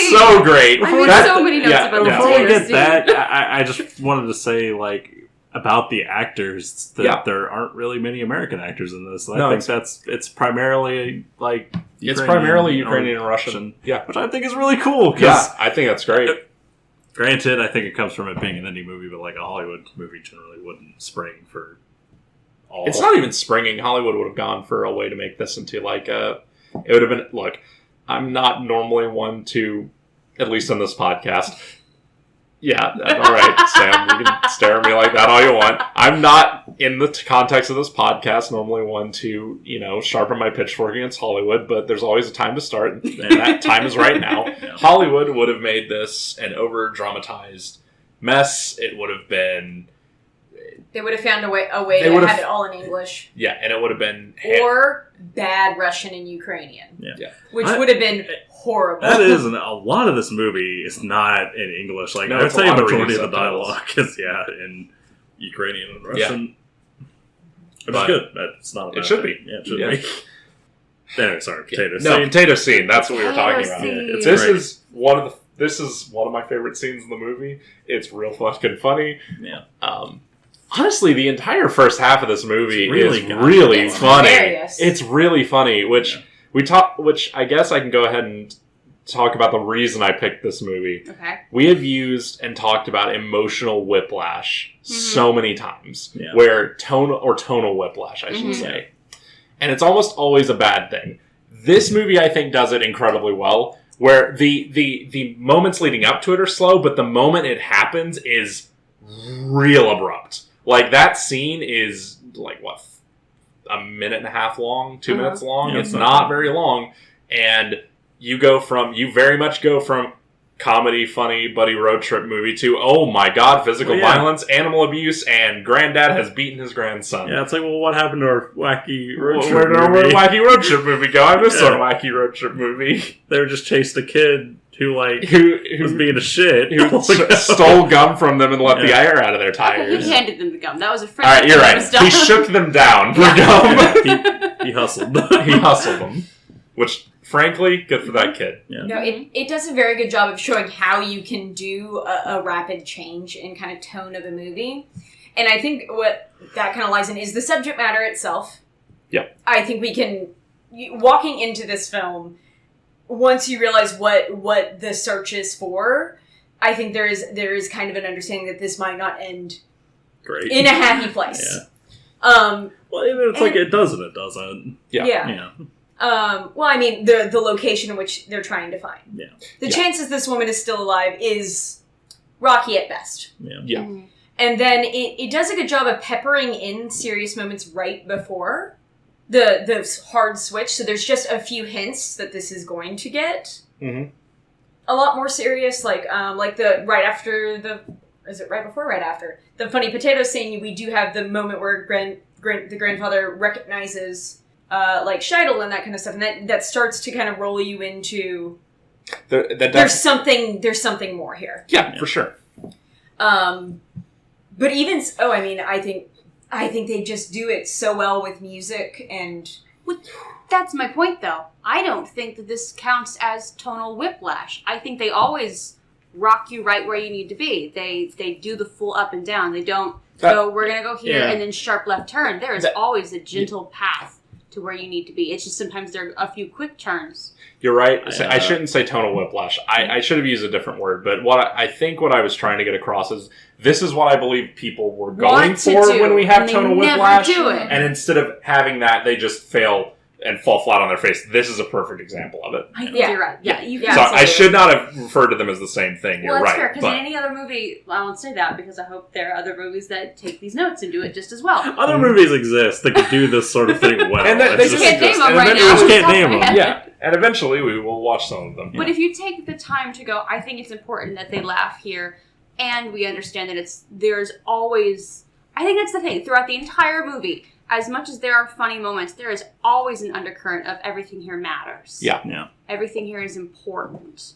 so great. I made so many notes about the potato scene. Before we get that, I just wanted to say, like, about the actors, that there aren't really many American actors in this. I think it's primarily, like, Ukrainian and Russian. Yeah. Which I think is really cool. I think that's great. Granted, I think it comes from it being an indie movie, but, like, a Hollywood movie generally wouldn't spring for all. It's not even springing. Hollywood would have gone for a way to make this into, like, it would have been, look, I'm not normally one to, at least on this podcast. Yeah, all right, Sam, you can stare at me like that all you want. I'm not, in the context of this podcast, normally one to, sharpen my pitchfork against Hollywood, but there's always a time to start, and that time is right now. Hollywood would have made this an over-dramatized mess. It would have been... They would have found a way to have it all in English. Yeah, and it would have been... Or bad Russian and Ukrainian. Yeah. Which would have been horrible. That is, and a lot of this movie is not in English. Like, I would say a majority of the dialogue is, in Ukrainian and Russian. Yeah. Which is good. That's not a bad thing. Be. Yeah, it should be. Anyway, sorry, potato scene. No, potato scene. That's what we were talking about. This is one of my favorite scenes in the movie. It's real fucking funny. Yeah. Honestly, the entire first half of this movie is really funny. Hilarious. It's really funny, which I guess I can go ahead and talk about the reason I picked this movie. Okay. We have used and talked about emotional whiplash so many times, where tonal whiplash, I should say. And it's almost always a bad thing. This movie, I think, does it incredibly well, where the moments leading up to it are slow, but the moment it happens is real abrupt. Like, that scene is, like, what, a minute and a half long, 2 minutes long? Yeah, it's not very long. And you very much go from comedy, funny, buddy road trip movie to, oh my god, physical violence, animal abuse, and granddad has beaten his grandson. Yeah, it's like, well, what happened to our wacky road trip movie? Where did our wacky road trip movie go? I missed our wacky road trip movie. They were just chased a kid who was being a shit. Who stole gum from them and let the air out of their tires. He handed them the gum. That was a friend. All right, you're right. He shook them down for gum. He hustled. He hustled them. Which, frankly, good for that kid. Yeah. No, it does a very good job of showing how you can do a rapid change in kind of tone of a movie. And I think what that kind of lies in is the subject matter itself. Yep. I think we can, walking into this film, once you realize what the search is for, I think there is kind of an understanding that this might not end great in a happy place. Well, it's like it does and it doesn't. Yeah. Well, I mean, the location in which they're trying to find. Yeah. The chances this woman is still alive is rocky at best. Yeah. Mm-hmm. And then it does a good job of peppering in serious moments right before the hard switch. So there's just a few hints that this is going to get a lot more serious. Like the right after the... Is it right before or right after? The funny potato scene, we do have the moment where the grandfather recognizes Scheidel and that kind of stuff. And that starts to kind of roll you into... There's something more here. Yeah, for sure. But even... Oh, I mean, I think they just do it so well with music and... That's my point, though. I don't think that this counts as tonal whiplash. I think they always rock you right where you need to be. They do the full up and down. They don't go, we're going to go here and then sharp left turn. There is always a gentle path to where you need to be. It's just sometimes there are a few quick turns. You're right. I shouldn't say tonal whiplash. I should have used a different word. But what I was trying to get across is this is what I believe people were going for when we have tonal whiplash. And instead of having that, they just fail and fall flat on their face. This is a perfect example of it. I think you're right. Yeah. So I should not have referred to them as the same thing. You're that's right. fair, because in any other movie, I won't say that because I hope there are other movies that take these notes and do it just as well. Other movies exist that could do this sort of thing well. And they just can't name them and right now. We just can't name them. Yeah, and eventually we will watch some of them. But if you take the time to go, I think it's important that they laugh here, and we understand that there's always... I think that's the thing. Throughout the entire movie, as much as there are funny moments, there is always an undercurrent of everything here matters. Yeah. Everything here is important.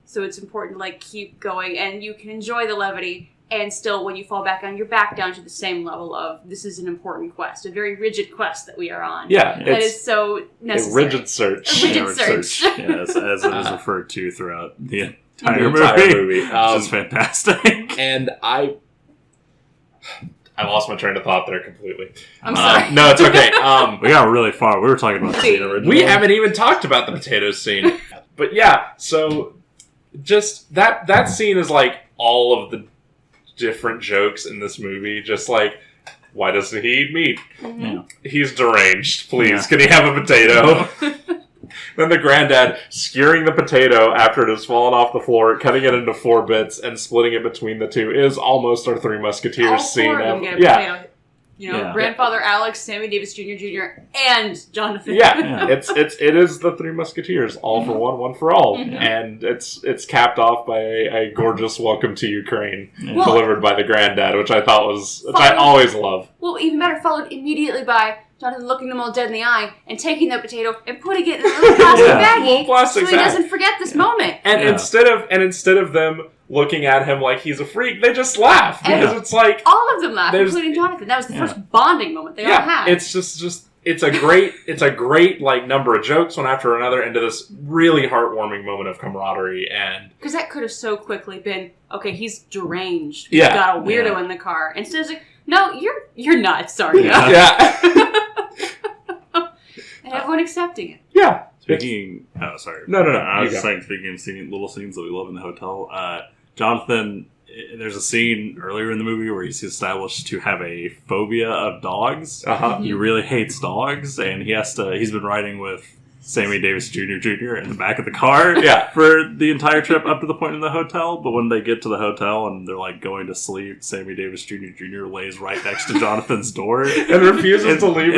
So it's important to keep going, and you can enjoy the levity, and still when you fall back on, you're back down to the same level of this is an important quest, a very rigid quest that we are on. Yeah. That is so necessary. A rigid search. A rigid search. Yes, as it is referred to throughout the entire movie. Which is fantastic. And I lost my train of thought there completely. I'm sorry. No, it's okay. We got really far. We were talking about the scene originally. We haven't even talked about the potato scene. But yeah, so just that scene is like all of the different jokes in this movie. Just like, why doesn't he eat meat? Mm-hmm. He's deranged. Please, can he have a potato? Then the granddad skewering the potato after it has fallen off the floor, cutting it into 4 bits, and splitting it between the two is almost our Three Musketeers All scene. four of them get a potato. Grandfather Alex, Sammy Davis Jr., and Jonathan. Yeah. It is the Three Musketeers, all for one for all, and it's capped off by a gorgeous "Welcome to Ukraine" delivered by the granddad, which I always love. Well, even better, followed immediately by Jonathan looking them all dead in the eye and taking the potato and putting it in a little plastic baggie so he doesn't forget this moment. And instead of them looking at him like he's a freak, they just laugh because it's like all of them laugh, including Jonathan. That was the first bonding moment they all had. It's just it's a great like number of jokes one after another into this really heartwarming moment of camaraderie. And because that could have so quickly been, okay, he's deranged. We've got a weirdo in the car. Instead, it's like, no, you're nuts, sorry. Yeah. And everyone accepting it. Yeah. Speaking... Oh, sorry. No. I was just saying, speaking of little scenes that we love in the hotel, Jonathan, there's a scene earlier in the movie where he's established to have a phobia of dogs. He really hates dogs, and he's been riding with Sammy Davis Jr. in the back of the car for the entire trip up to the point in the hotel. But when they get to the hotel and they're like going to sleep, Sammy Davis Jr. lays right next to Jonathan's door and refuses to leave.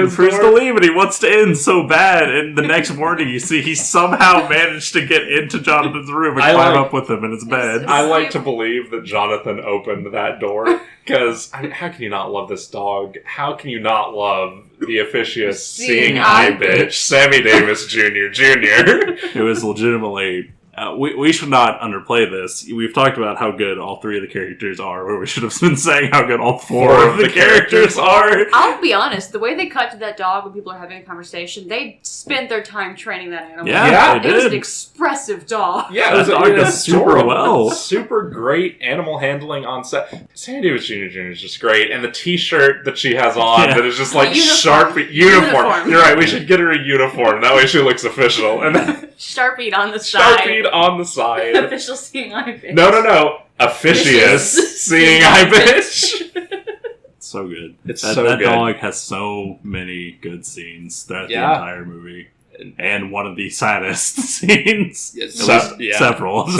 And he wants to end so bad. And the next morning, you see he somehow managed to get into Jonathan's room and climb up with him in his bed. I like to believe that Jonathan opened that door because how can you not love this dog? How can you not love the officious seeing eye bitch, Sammy Davis Jr. It was legitimately We should not underplay this. We've talked about how good all three of the characters are, where we should have been saying how good all four of the characters are. I'll be honest, the way they cut to that dog when people are having a conversation, they spent their time training that animal. Yeah, it was an expressive dog. Yeah, that dog does super well. Super great animal handling on set. Sammy Davis Jr. is just great. And the t-shirt that she has on that is just like Sharpie. Uniform. You're right, we should get her a uniform. That way she looks official. And then Sharpied on the side. Sharpied on the side. Official seeing eye bitch. No. Officious seeing eye bitch. So good. It's that good. dog has so many good scenes throughout the entire movie. And one of the saddest scenes. Several of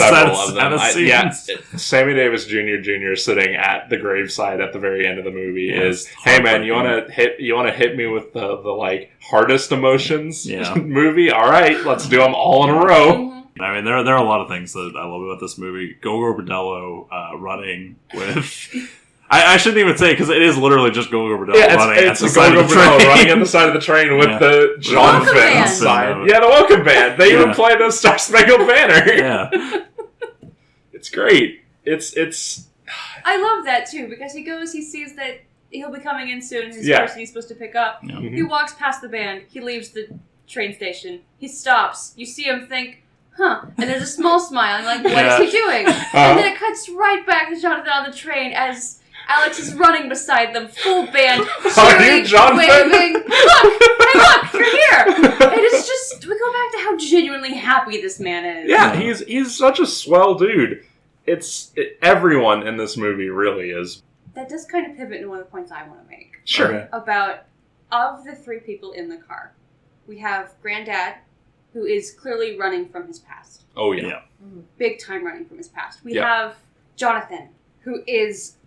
them. Scenes. Sammy Davis Jr. sitting at the graveside at the very end of the movie is, hey man, you want to hit me with the like hardest emotions movie? All right, let's do them all in a row. I mean, there are a lot of things that I love about this movie. Gogo Bordello running with. I shouldn't even say, because it is literally just Gogo Bordello running at the side of the train. Running on the side of the train with the Jonathan sign. Yeah, the welcome band. They even play the Star Spangled Banner. Yeah. It's great. It's. I love that, too, because he sees that he'll be coming in soon, his person he's supposed to pick up. Yeah. He walks past the band. He leaves the train station. He stops. You see him think, and there's a small smile. I'm like, what is he doing? And then it cuts right back to Jonathan on the train as Alex is running beside them, full band, cheering, waving. Look, you're here. And it's just, we go back to how genuinely happy this man is. Yeah, he's such a swell dude. Everyone in this movie really is. That does kind of pivot into one of the points I want to make. Sure. Okay. About, of the three people in the car, we have Granddad, who is clearly running from his past. Oh, yeah. Big time running from his past. We have Jonathan, who is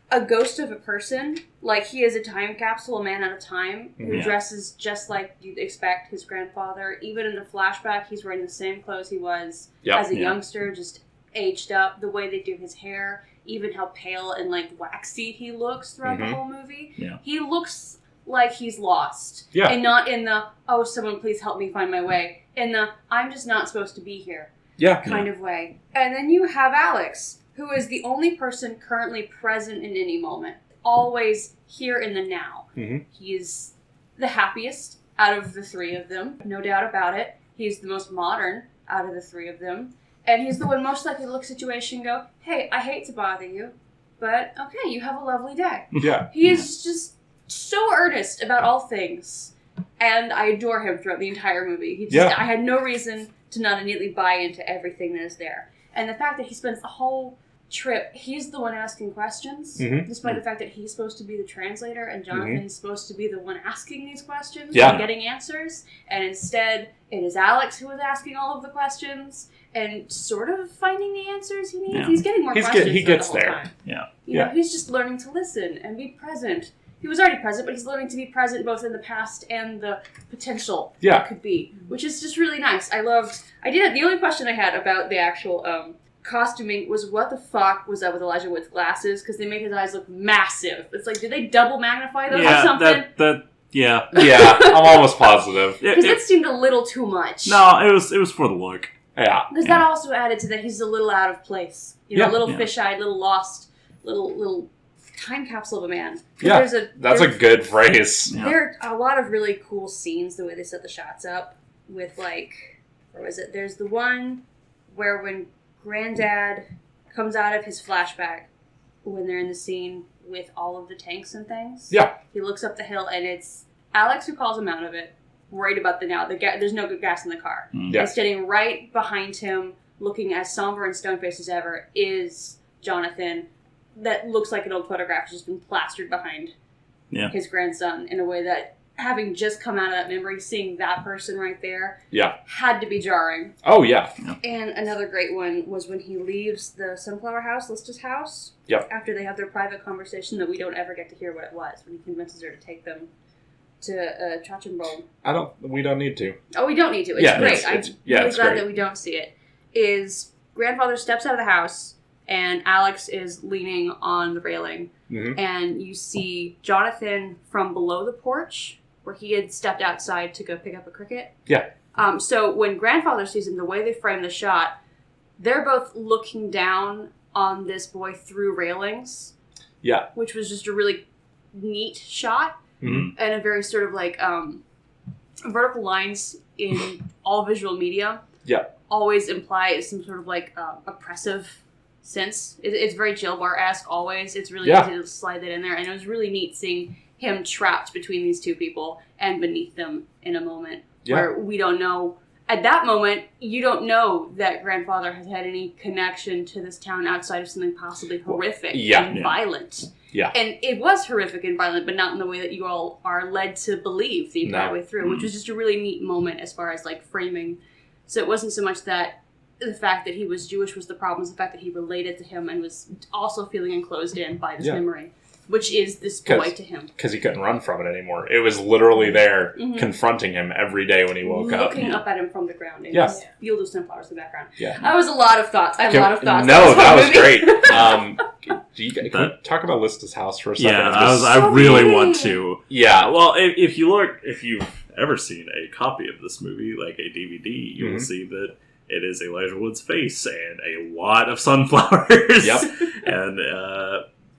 a ghost of a person. Like, he is a time capsule, a man out of time, who dresses just like you'd expect his grandfather. Even in the flashback, he's wearing the same clothes he was as a youngster, just aged up. The way they do his hair, even how pale and, like, waxy he looks throughout the whole movie. Yeah. He looks like he's lost. Yeah. And not in the, oh, someone please help me find my way. In the, I'm just not supposed to be here kind of way. And then you have Alex, who is the only person currently present in any moment. Always here in the now. Mm-hmm. He's the happiest out of the three of them. No doubt about it. He's the most modern out of the three of them. And he's the one most likely to look at the situation and go, hey, I hate to bother you, but okay, you have a lovely day. Yeah. He is just so earnest about all things. And I adore him throughout the entire movie. I had no reason to not immediately buy into everything that is there. And the fact that he spends the whole trip, he's the one asking questions, despite the fact that he's supposed to be the translator and Jonathan is supposed to be the one asking these questions and getting answers. And instead, it is Alex who is asking all of the questions and sort of finding the answers he needs. Yeah. He's getting more questions he gets the whole there. Time. You know, he's just learning to listen and be present. He was already present, but he's learning to be present both in the past and the potential that could be, which is just really nice. The only question I had about the actual costuming was what the fuck was up with Elijah Wood's glasses, because they made his eyes look massive. It's like, did they double magnify those or something? Yeah, I'm almost positive. Because that seemed a little too much. No, it was for the look. Yeah. Because that also added to that he's a little out of place. You know, a little fish-eyed, little lost, little time capsule of a man. Yeah, that's a good phrase. There are a lot of really cool scenes, the way they set the shots up with, like, where was it? There's the one where when Granddad comes out of his flashback, when they're in the scene with all of the tanks and things. Yeah. He looks up the hill, and it's Alex who calls him out of it, worried about there's no good gas in the car. Yeah. And standing right behind him, looking as somber and stone-faced as ever, is Jonathan. That looks like an old photograph has just been plastered behind his grandson in a way that, having just come out of that memory, seeing that person right there had to be jarring. Oh, yeah. And another great one was when he leaves the Sunflower House, Lista's house, after they have their private conversation that we don't ever get to hear what it was, when he convinces her to take them to Chachambo. We don't need to. Oh, we don't need to. It's great. I'm really glad that we don't see it. Is grandfather steps out of the house, and Alex is leaning on the railing, and you see Jonathan from below the porch, where he had stepped outside to go pick up a cricket. Yeah. So when grandfather sees him, the way they frame the shot, they're both looking down on this boy through railings. Yeah. Which was just a really neat shot. Mm-hmm. And a very sort of like vertical lines in all visual media. Yeah. Always imply some sort of like oppressive sense. It's very jail bar-esque always. It's really easy to slide that in there. And it was really neat seeing him trapped between these two people and beneath them in a moment where we don't know. At that moment, you don't know that grandfather has had any connection to this town outside of something possibly horrific and violent. Yeah. And it was horrific and violent, but not in the way that you all are led to believe the entire way through, which was just a really neat moment as far as like framing. So it wasn't so much that the fact that he was Jewish was the problem, it's the fact that he related to him and was also feeling enclosed in by this memory. Which is this boy to him. Because he couldn't run from it anymore. It was literally there, confronting him every day when he woke up. Looking up at him from the ground. And this field of sunflowers in the background. Yeah. That was a lot of thoughts. I have a lot of thoughts. No, that was great. Can we talk about Lista's house for a second? Yeah, I really want to. Yeah, well, if you've ever seen a copy of this movie, like a DVD, you will see that it is Elijah Wood's face and a lot of sunflowers. Yep. And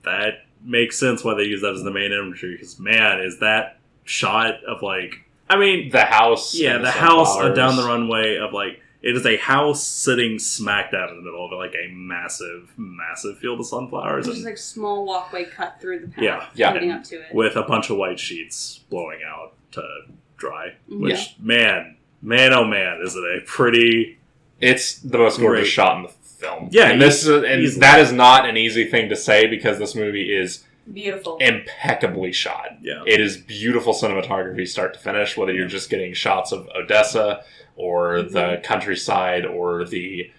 that makes sense why they use that as the main imagery, because man, is that shot of like, I mean, the house, the house down the runway of like, it is a house sitting smack dab in the middle of like a massive field of sunflowers. There's like small walkway cut through the path leading up to it, with a bunch of white sheets blowing out to dry. Which man, oh man, is it a pretty? It's the most gorgeous shot in the film. Yeah, and that is not an easy thing to say because this movie is beautiful, impeccably shot. Yeah, it is beautiful cinematography, start to finish. Whether you're just getting shots of Odessa or the countryside or the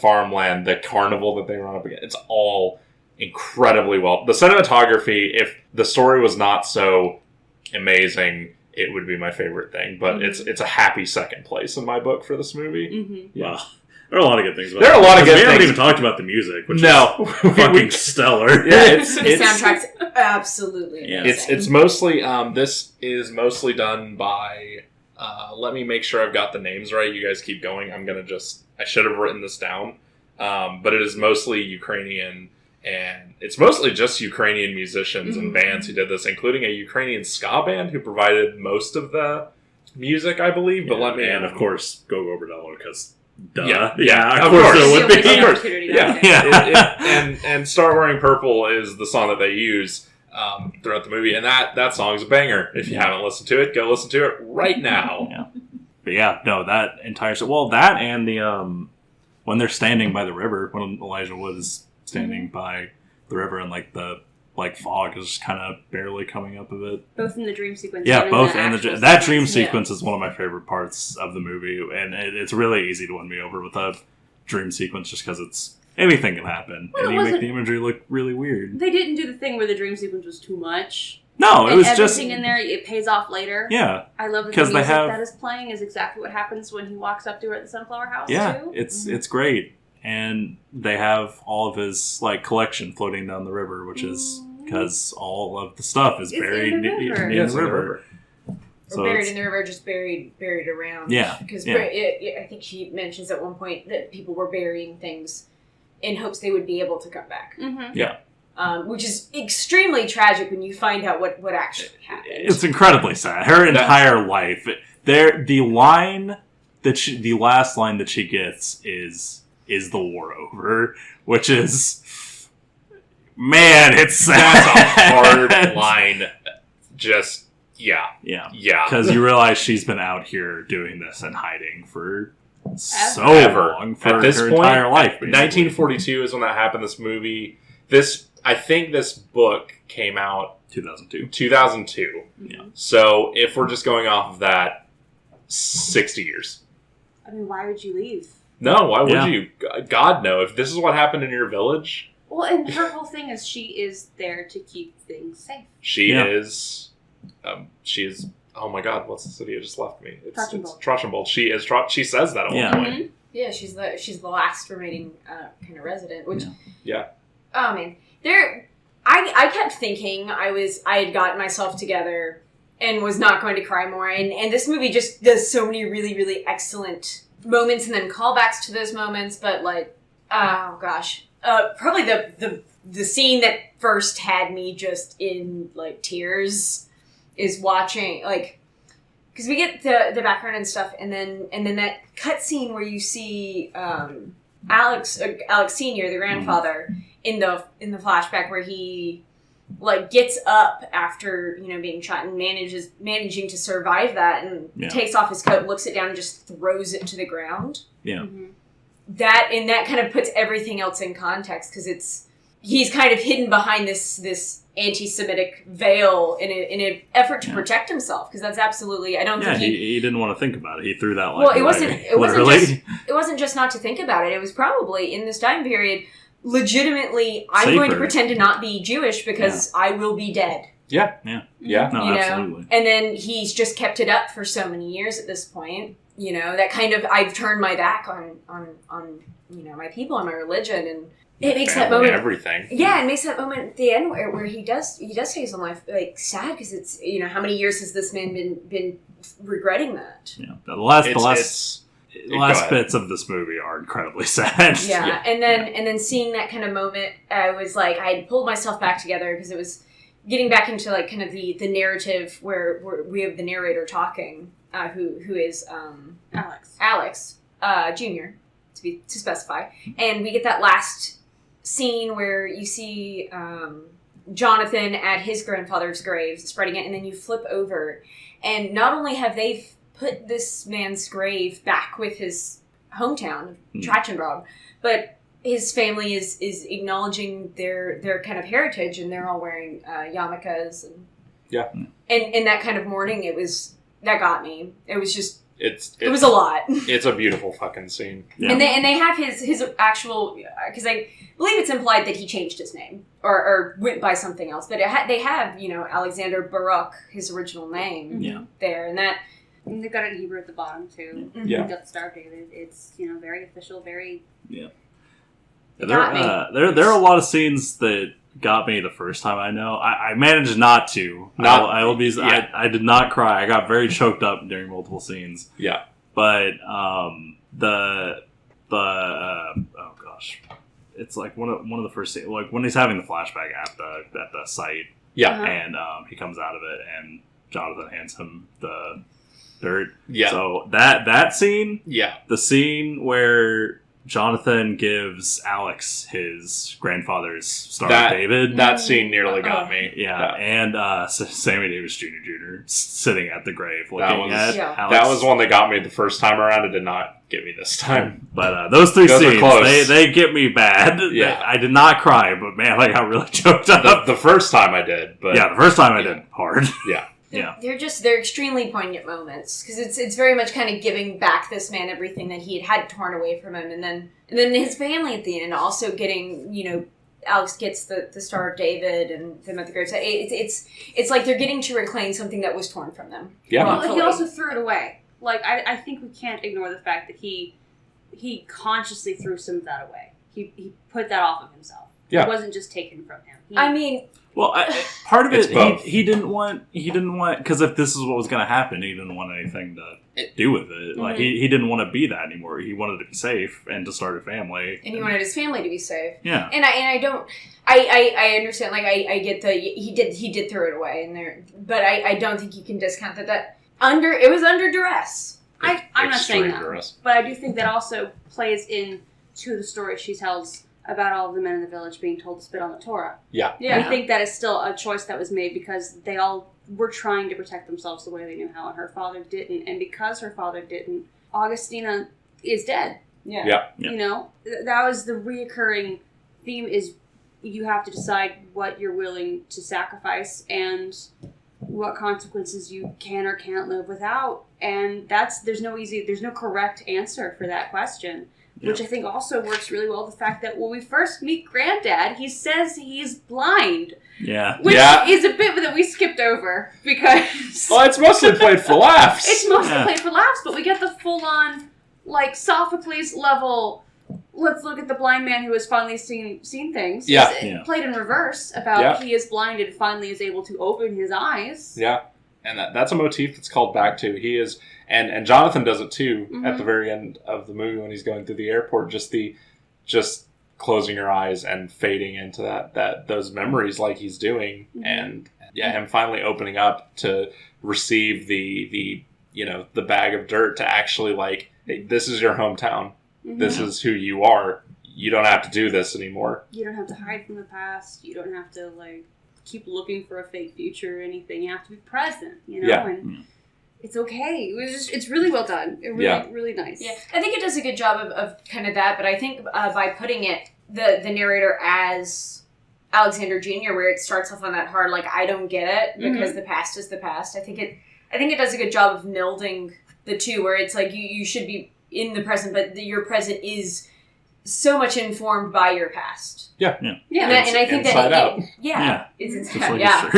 farmland, the carnival that they run up against, it's all incredibly well. The cinematography, if the story was not so amazing, it would be my favorite thing, but it's a happy second place in my book for this movie. Yeah, there are a lot of good things about it. There are a lot of good things. We haven't even talked about the music, which is fucking stellar. Yeah, the soundtrack's absolutely amazing. It's mostly this is mostly done by let me make sure I've got the names right. You guys keep going. I should have written this down. But it is mostly Ukrainian, and it's mostly just Ukrainian musicians and bands who did this, including a Ukrainian ska band who provided most of the music, I believe. But and of course, Go Go Bordello, because duh. Yeah, of course it would be. Of course. And Start Wearing Purple is the song that they use throughout the movie, and that song's a banger. If you haven't listened to it, go listen to it right now. But that entire that and the when they're standing by the river, when Elijah Wood is standing by the river and like the fog is kind of barely coming up of it. Both in the dream sequence. Yeah, both in that dream sequence is one of my favorite parts of the movie, and it's really easy to win me over with a dream sequence just because it's anything can happen, and you make the imagery look really weird. They didn't do the thing where the dream sequence was too much. No, it was everything just in there. It pays off later. Yeah, I love that the music that is playing is exactly what happens when he walks up to her at the sunflower house. Yeah, too. It's great, and they have all of his collection floating down the river, which is because all of the stuff is buried in the river. Or buried in the river, just buried around. Yeah, because I think she mentions at one point that people were burying things in hopes they would be able to come back. Mm-hmm. Yeah. Which is extremely tragic when you find out what actually happened. It's incredibly sad. Her entire life. The last line that she gets is the war over, which is, man, it's sad. That's a hard line. Just yeah. Because you realize she's been out here doing this and hiding for so long, for her entire life. Basically. 1942 is when that happened. This movie, I think this book came out 2002. 2002. Yeah. So if we're just going off of that, 60 years. I mean, why would you leave? No, why would you? God, no. If this is what happened in your village. Well, and her whole thing is she is there to keep things safe. She is. Oh my God, what's the city? It just left me. It's Trochenbold. She is. She says that at one point. Mm-hmm. Yeah, she's the last remaining kind of resident. Which, yeah. Oh man, I kept thinking I had gotten myself together and was not going to cry more, and this movie just does so many really, really excellent moments and then callbacks to those moments, but like, oh gosh, probably the scene that first had me just in like tears is watching, like, because we get the background and stuff, and then that cut scene where you see Alex Senior, the grandfather, in the flashback where he like gets up after being shot and managing to survive that, and takes off his coat, looks it down, and just throws it to the ground. Yeah. Mm-hmm. That kind of puts everything else in context, because he's kind of hidden behind this anti-Semitic veil in an effort to protect himself, because that's absolutely, I don't think he didn't want to think about it. He threw that well, it wasn't just not to think about it. It was probably in this time period legitimately, I'm safer. going to pretend to not be Jewish because I will be dead. Yeah. No, absolutely. And then he's just kept it up for so many years at this point. That kind of, I've turned my back on my people and my religion, and it makes that moment everything. Yeah, it makes that moment at the end where he does take his own life, like, sad, because it's how many years has this man been regretting that? Yeah, the last bits of this movie are incredibly sad. Yeah, and then seeing that kind of moment, I was like, I had pulled myself back together, because it was getting back into like kind of the narrative where we have the narrator talking, who is Alex Jr. to specify, and we get that last scene where you see Jonathan at his grandfather's grave spreading it, and then you flip over, and not only have they put this man's grave back with his hometown of Trachenbrog, but his family is acknowledging their kind of heritage, and they're all wearing yarmulkes, and that kind of mourning. That got me. It was just it was a lot. It's a beautiful fucking scene. Yeah. And they have his actual, because I believe it's implied that he changed his name or went by something else, but they have Alexander Baruch, his original name, there, and that. And they've got it in Hebrew at the bottom too. Yeah, they've got the Star of David. It's very official, very. Yeah. There are a lot of scenes that got me the first time. I know I managed not to. I did not cry. I got very choked up during multiple scenes. Yeah, but oh gosh, it's like one of the first scenes, like when he's having the flashback at the site. Yeah, and he comes out of it, and Jonathan hands him the dirt. Yeah. So that scene. Yeah. The scene where Jonathan gives Alex his grandfather's Star of David. That scene nearly got me. Yeah. And Sammy Davis Jr. sitting at the grave looking at Alex. That was one that got me the first time around. It did not get me this time. But those three scenes, they get me bad. Yeah. I did not cry, but man, I got really choked up. The first time I did. But the first time I did hard. Yeah. Yeah, they're extremely poignant moments, because it's very much kind of giving back this man everything that he had torn away from him, and then his family at the end, and also getting Alex gets the Star of David and them at the graveside. It's like they're getting to reclaim something that was torn from them. Yeah, well, he also threw it away. Like I think we can't ignore the fact that he consciously threw some of that away. He put that off of himself. Yeah, it wasn't just taken from him. Well, part of it, he didn't want, because if this is what was going to happen, he didn't want anything to do with it. Like, he didn't want to be that anymore. He wanted to be safe and to start a family. And he wanted his family to be safe. Yeah. And I understand, like, I get he did throw it away, but I don't think you can discount it was under duress. I'm not saying that. Duress. But I do think that also plays into the story she tells about all of the men in the village being told to spit on the Torah. Yeah. I think that is still a choice that was made because they all were trying to protect themselves the way they knew how, and her father didn't. And because her father didn't, Augustina is dead. Yeah. That was the reoccurring theme, is you have to decide what you're willing to sacrifice and what consequences you can or can't live without. And there's no correct answer for that question. Which I think also works really well, the fact that when we first meet Granddad, he says he's blind. Yeah. Which is a bit that we skipped over, because... Well, it's mostly played for laughs. It's mostly played for laughs, but we get the full-on, like, Sophocles level, let's look at the blind man who has finally seen things. Yeah. Played in reverse, about he is blind and finally is able to open his eyes. Yeah. And that's a motif that's called back to. He is, And Jonathan does it too at the very end of the movie when he's going through the airport. Just closing your eyes and fading into that those memories like he's doing, and him finally opening up to receive the bag of dirt to actually like, hey, this is your hometown. This is who you are. You don't have to do this anymore. You don't have to hide from the past. You don't have to like keep looking for a fake future or anything. You have to be present, and it's okay. It's really well done. Really nice. Yeah, I think it does a good job of kind of that, but I think by putting it, the narrator as Alexander Jr., where it starts off on that hard, like, I don't get it, because the past is the past. I think it does a good job of melding the two, where it's like you should be in the present, but your present is so much informed by your past. Yeah. And I think inside out. It's inside out.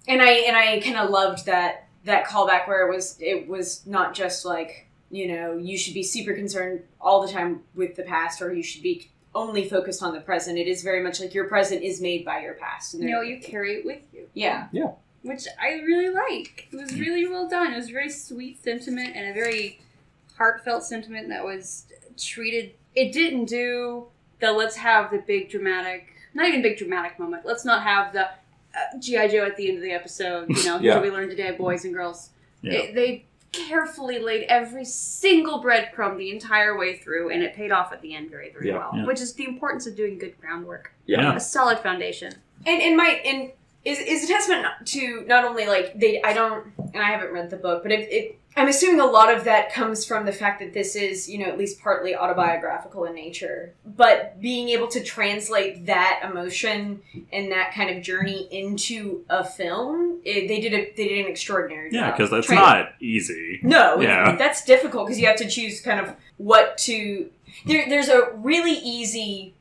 And I kind of loved that callback where it was not just like, you should be super concerned all the time with the past, or you should be only focused on the present. It is very much like your present is made by your past. And you carry it with you. Yeah. Which I really like. It was really well done. It was a very sweet sentiment and a very heartfelt sentiment that was treated. It didn't do the let's have the big dramatic, not even big dramatic moment. Let's not have the G.I. Joe at the end of the episode. Here's what we learned today, boys and girls. They carefully laid every single breadcrumb the entire way through, and it paid off at the end very, very well. Which is the importance of doing good groundwork. A solid foundation. And is a testament to not only like I haven't read the book, but I'm assuming a lot of that comes from the fact that this is, at least partly autobiographical in nature, but being able to translate that emotion and that kind of journey into a film, they did an extraordinary job. Yeah, because that's not easy. No, that's difficult because you have to choose kind of what to. There's a really easy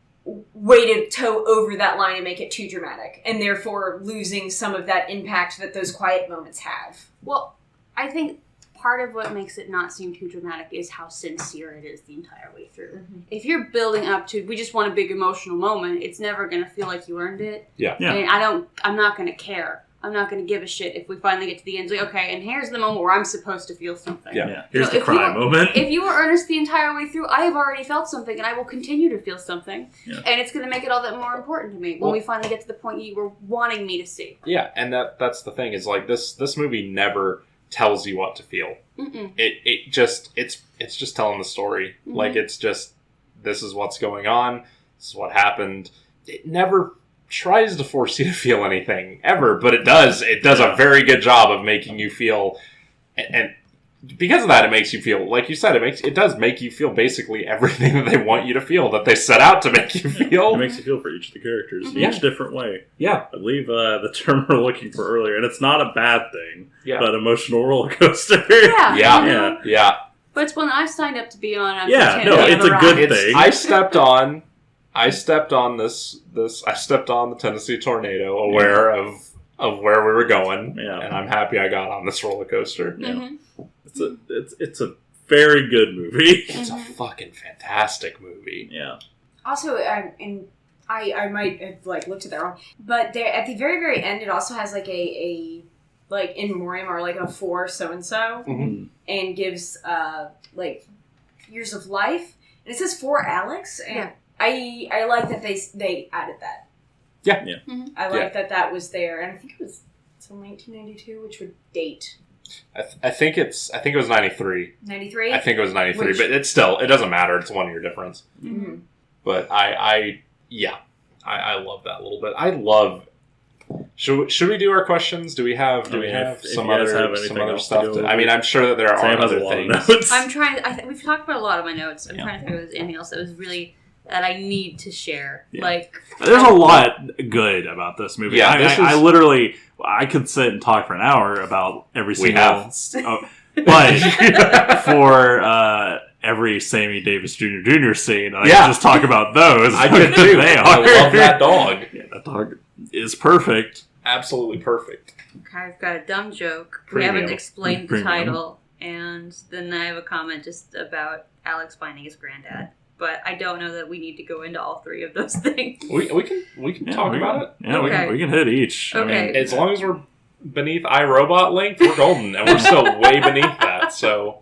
way to toe over that line and make it too dramatic, and therefore losing some of that impact that those quiet moments have. Well, I think part of what makes it not seem too dramatic is how sincere it is the entire way through. If you're building up to, we just want a big emotional moment, it's never going to feel like you earned it. And I'm not going to care. I'm not going to give a shit if we finally get to the end. Like, okay, and here's the moment where I'm supposed to feel something. Here's the cry moment. If you were earnest the entire way through, I have already felt something, and I will continue to feel something. And it's going to make it all that more important to me when we finally get to the point you were wanting me to see. Yeah, and that's the thing, is like this movie never tells you what to feel. It's just telling the story. Like, it's just, this is what's going on, this is what happened. It never tries to force you to feel anything ever, but it does a very good job of making you feel, and because of that, it makes you feel, like you said, it does make you feel basically everything that they want you to feel, that they set out to make you feel. It makes you feel for each of the characters in each different way. I believe the term we're looking for earlier, and it's not a bad thing, but emotional roller coaster. Yeah. But it's one that I signed up to be on. It's a good thing. I stepped on the Tennessee tornado, aware of where we were going, and I'm happy I got on this roller coaster. It's a very good movie. It's a fucking fantastic movie. Also, I might have looked at that wrong, but there at the very, very end, it also has a in memoriam, or a for so and so, and gives years of life, and it says for Alex, and I like that they added that. I like that was there, and I think it was 1992, which would date. I think it was 93. 93? I think it was 93, but it doesn't matter. It's a 1 year difference. But I love that a little bit. I love. Should we do our questions? Do we have some other stuff? I mean, I'm sure that there are other things. I'm trying. We've talked about a lot of my notes. I'm trying to think if there's anything else that was really that I need to share. There's a lot good about this movie. I literally could sit and talk for an hour about every single. But for every Sammy Davis Jr. scene, I can just talk about those. I could too. I love that dog. That dog is perfect. Absolutely perfect. Okay, I've got a dumb joke. We haven't explained the title, and then I have a comment just about Alex finding his granddad. But I don't know that we need to go into all three of those things. We can talk about it. Yeah, we can hit each. Okay. I mean, as long as we're beneath iRobot length, we're golden, and we're still way beneath that. So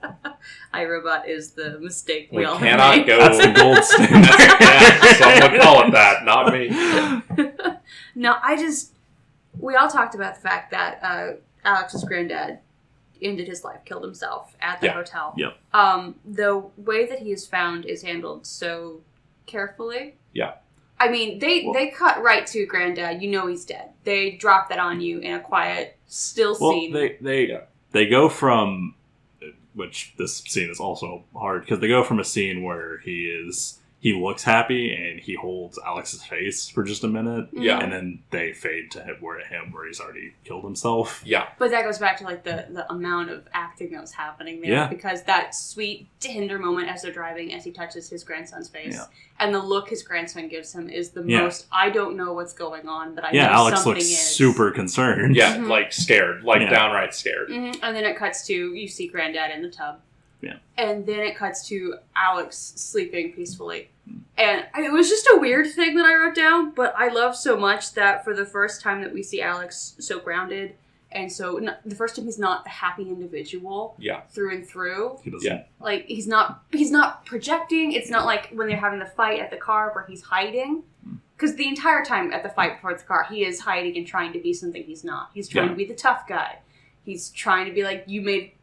iRobot is the mistake we all cannot have go. That's the gold standard. Yeah, someone call it that, not me. No, we all talked about the fact that Alex's granddad ended his life, killed himself at the hotel. Yep. The way that he is found is handled so carefully. Yeah. I mean, they cut right to granddad. You know he's dead. They drop that on you in a quiet, still scene. They go from, which this scene is also hard, because they go from a scene where he looks happy and he holds Alex's face for just a minute. Yeah. And then they fade to him where he's already killed himself. Yeah. But that goes back to like the amount of acting that was happening there. Yeah. Because that sweet, tender moment as they're driving, as he touches his grandson's face, and the look his grandson gives him is the most, I don't know what's going on, but I know Alex something looks is. super concerned. Yeah, like scared. Like downright scared. Mm-hmm. And then it cuts to, you see granddad in the tub. Yeah. And then it cuts to Alex sleeping peacefully. And it was just a weird thing that I wrote down, but I love so much that for the first time that we see Alex so grounded, and so the first time he's not a happy individual through and through. He doesn't. Like, he's not projecting. It's not like when they're having the fight at the car where he's hiding. Because the entire time at the fight before the car, he is hiding and trying to be something he's not. He's trying to be the tough guy. He's trying to be like, you made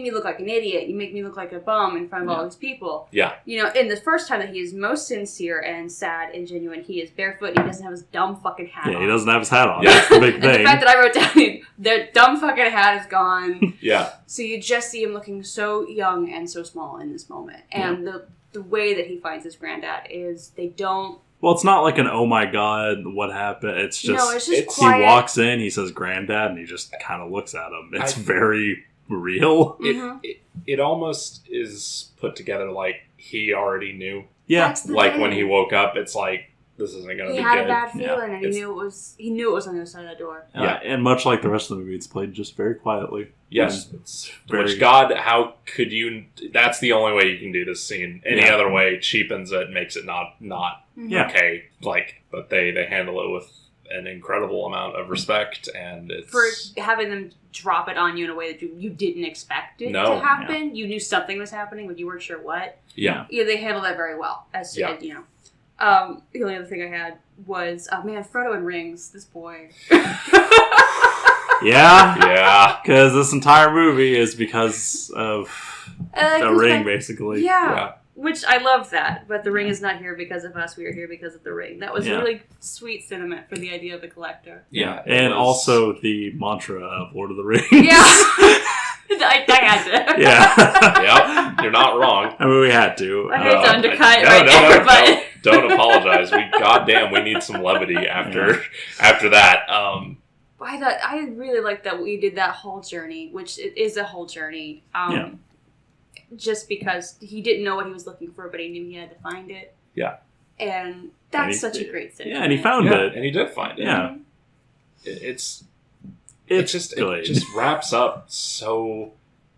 me look like an idiot. You make me look like a bum in front of all these people. Yeah. You know, in the first time that he is most sincere and sad and genuine, he is barefoot and he doesn't have his dumb fucking hat on. Yeah, he doesn't have his hat on. Yeah. That's the big And thing. the fact that I wrote down, their dumb fucking hat is gone. Yeah. So you just see him looking so young and so small in this moment. And the way that he finds his granddad is they don't... Well, it's not like an, oh my god, what happened? It's just, quiet. He walks in, he says granddad, and he just kind of looks at him. It's very real. It almost is put together like he already knew. Yeah. Like when he woke up, it's like, this isn't going to be good. He had a bad feeling and he knew it was on the other side of the door. And much like the rest of the movie, it's played just very quietly. Yes. Which, God, how could you... That's the only way you can do this scene. Any other way cheapens it, makes it not okay. Like, but they handle it with an incredible amount of respect, and it's... For having them drop it on you in a way that you didn't expect it to happen. You knew something was happening, but you weren't sure what. Yeah. Yeah, they handle that very well. The only other thing I had was, Frodo in rings, this boy. Yeah. Because this entire movie is because of the ring, basically. Yeah. Which I love that, but the ring is not here because of us. We are here because of the ring. That was really sweet sentiment for the idea of the collector. Yeah. And also the mantra of Lord of the Rings. Yeah. I had to. Yeah. Yep. You're not wrong. I mean, we had to. I hate to undercut there, but... Don't apologize. We need some levity after that. I really like that we did that whole journey, which it is a whole journey. Just because he didn't know what he was looking for, but he knew he had to find it. Yeah. And that's such a great thing. Yeah, and he found it. And he did find it. Yeah. It just wraps up so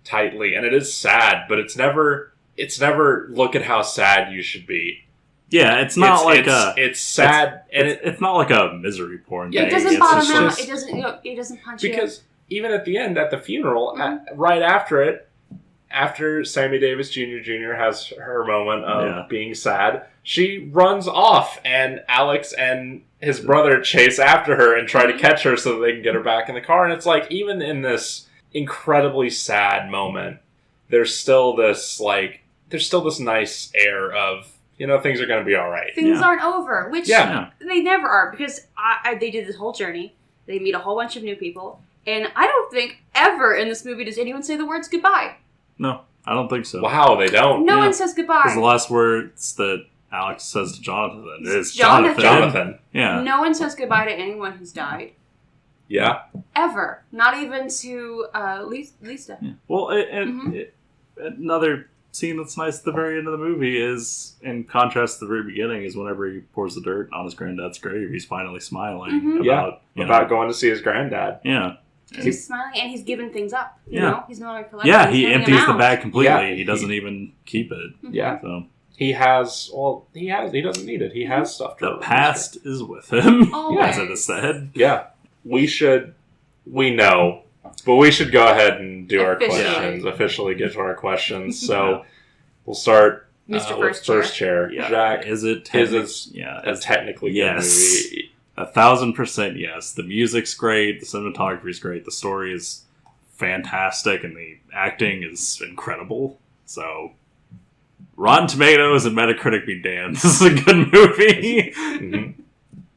tightly, and it is sad, but it's never look at how sad you should be. Yeah, it's not it's sad, and it's not like a misery porn. Yeah, thing. It doesn't bottom out. It doesn't punch you. Because even at the end, at the funeral, right after Sammy Davis Jr. has her moment of being sad, she runs off, and Alex and his brother chase after her and try to catch her so that they can get her back in the car. And it's like, even in this incredibly sad moment, there's still this nice air of, things are going to be all right. Things aren't over, which they never are, because they did this whole journey. They meet a whole bunch of new people, and I don't think ever in this movie does anyone say the words goodbye. No, I don't think so. Wow, they don't. No one says goodbye. Because the last words that Alex says to Jonathan is Jonathan. Yeah. No one says goodbye to anyone who's died. Yeah. Ever. Not even to Lisa. Yeah. Well, another scene that's nice at the very end of the movie is, in contrast to the very beginning, is whenever he pours the dirt on his granddad's grave, he's finally smiling about going to see his granddad. Yeah. He's smiling and he's giving things up. You know? He's no longer collecting. Yeah, he empties the bag completely. Yeah. He doesn't even keep it. Yeah. So he doesn't need it. He has stuff. The past is with him. Always. As it is said. Yeah. We should we know, but we should go ahead and do our questions. Officially get to our questions. So we'll start Mr. with first chair. Yeah. Jack, is it a technically good movie? 1,000% yes. The music's great. The cinematography is great. The story is fantastic, and the acting is incredible. So, Rotten Tomatoes and Metacritic be damned. This is a good movie. Mm-hmm.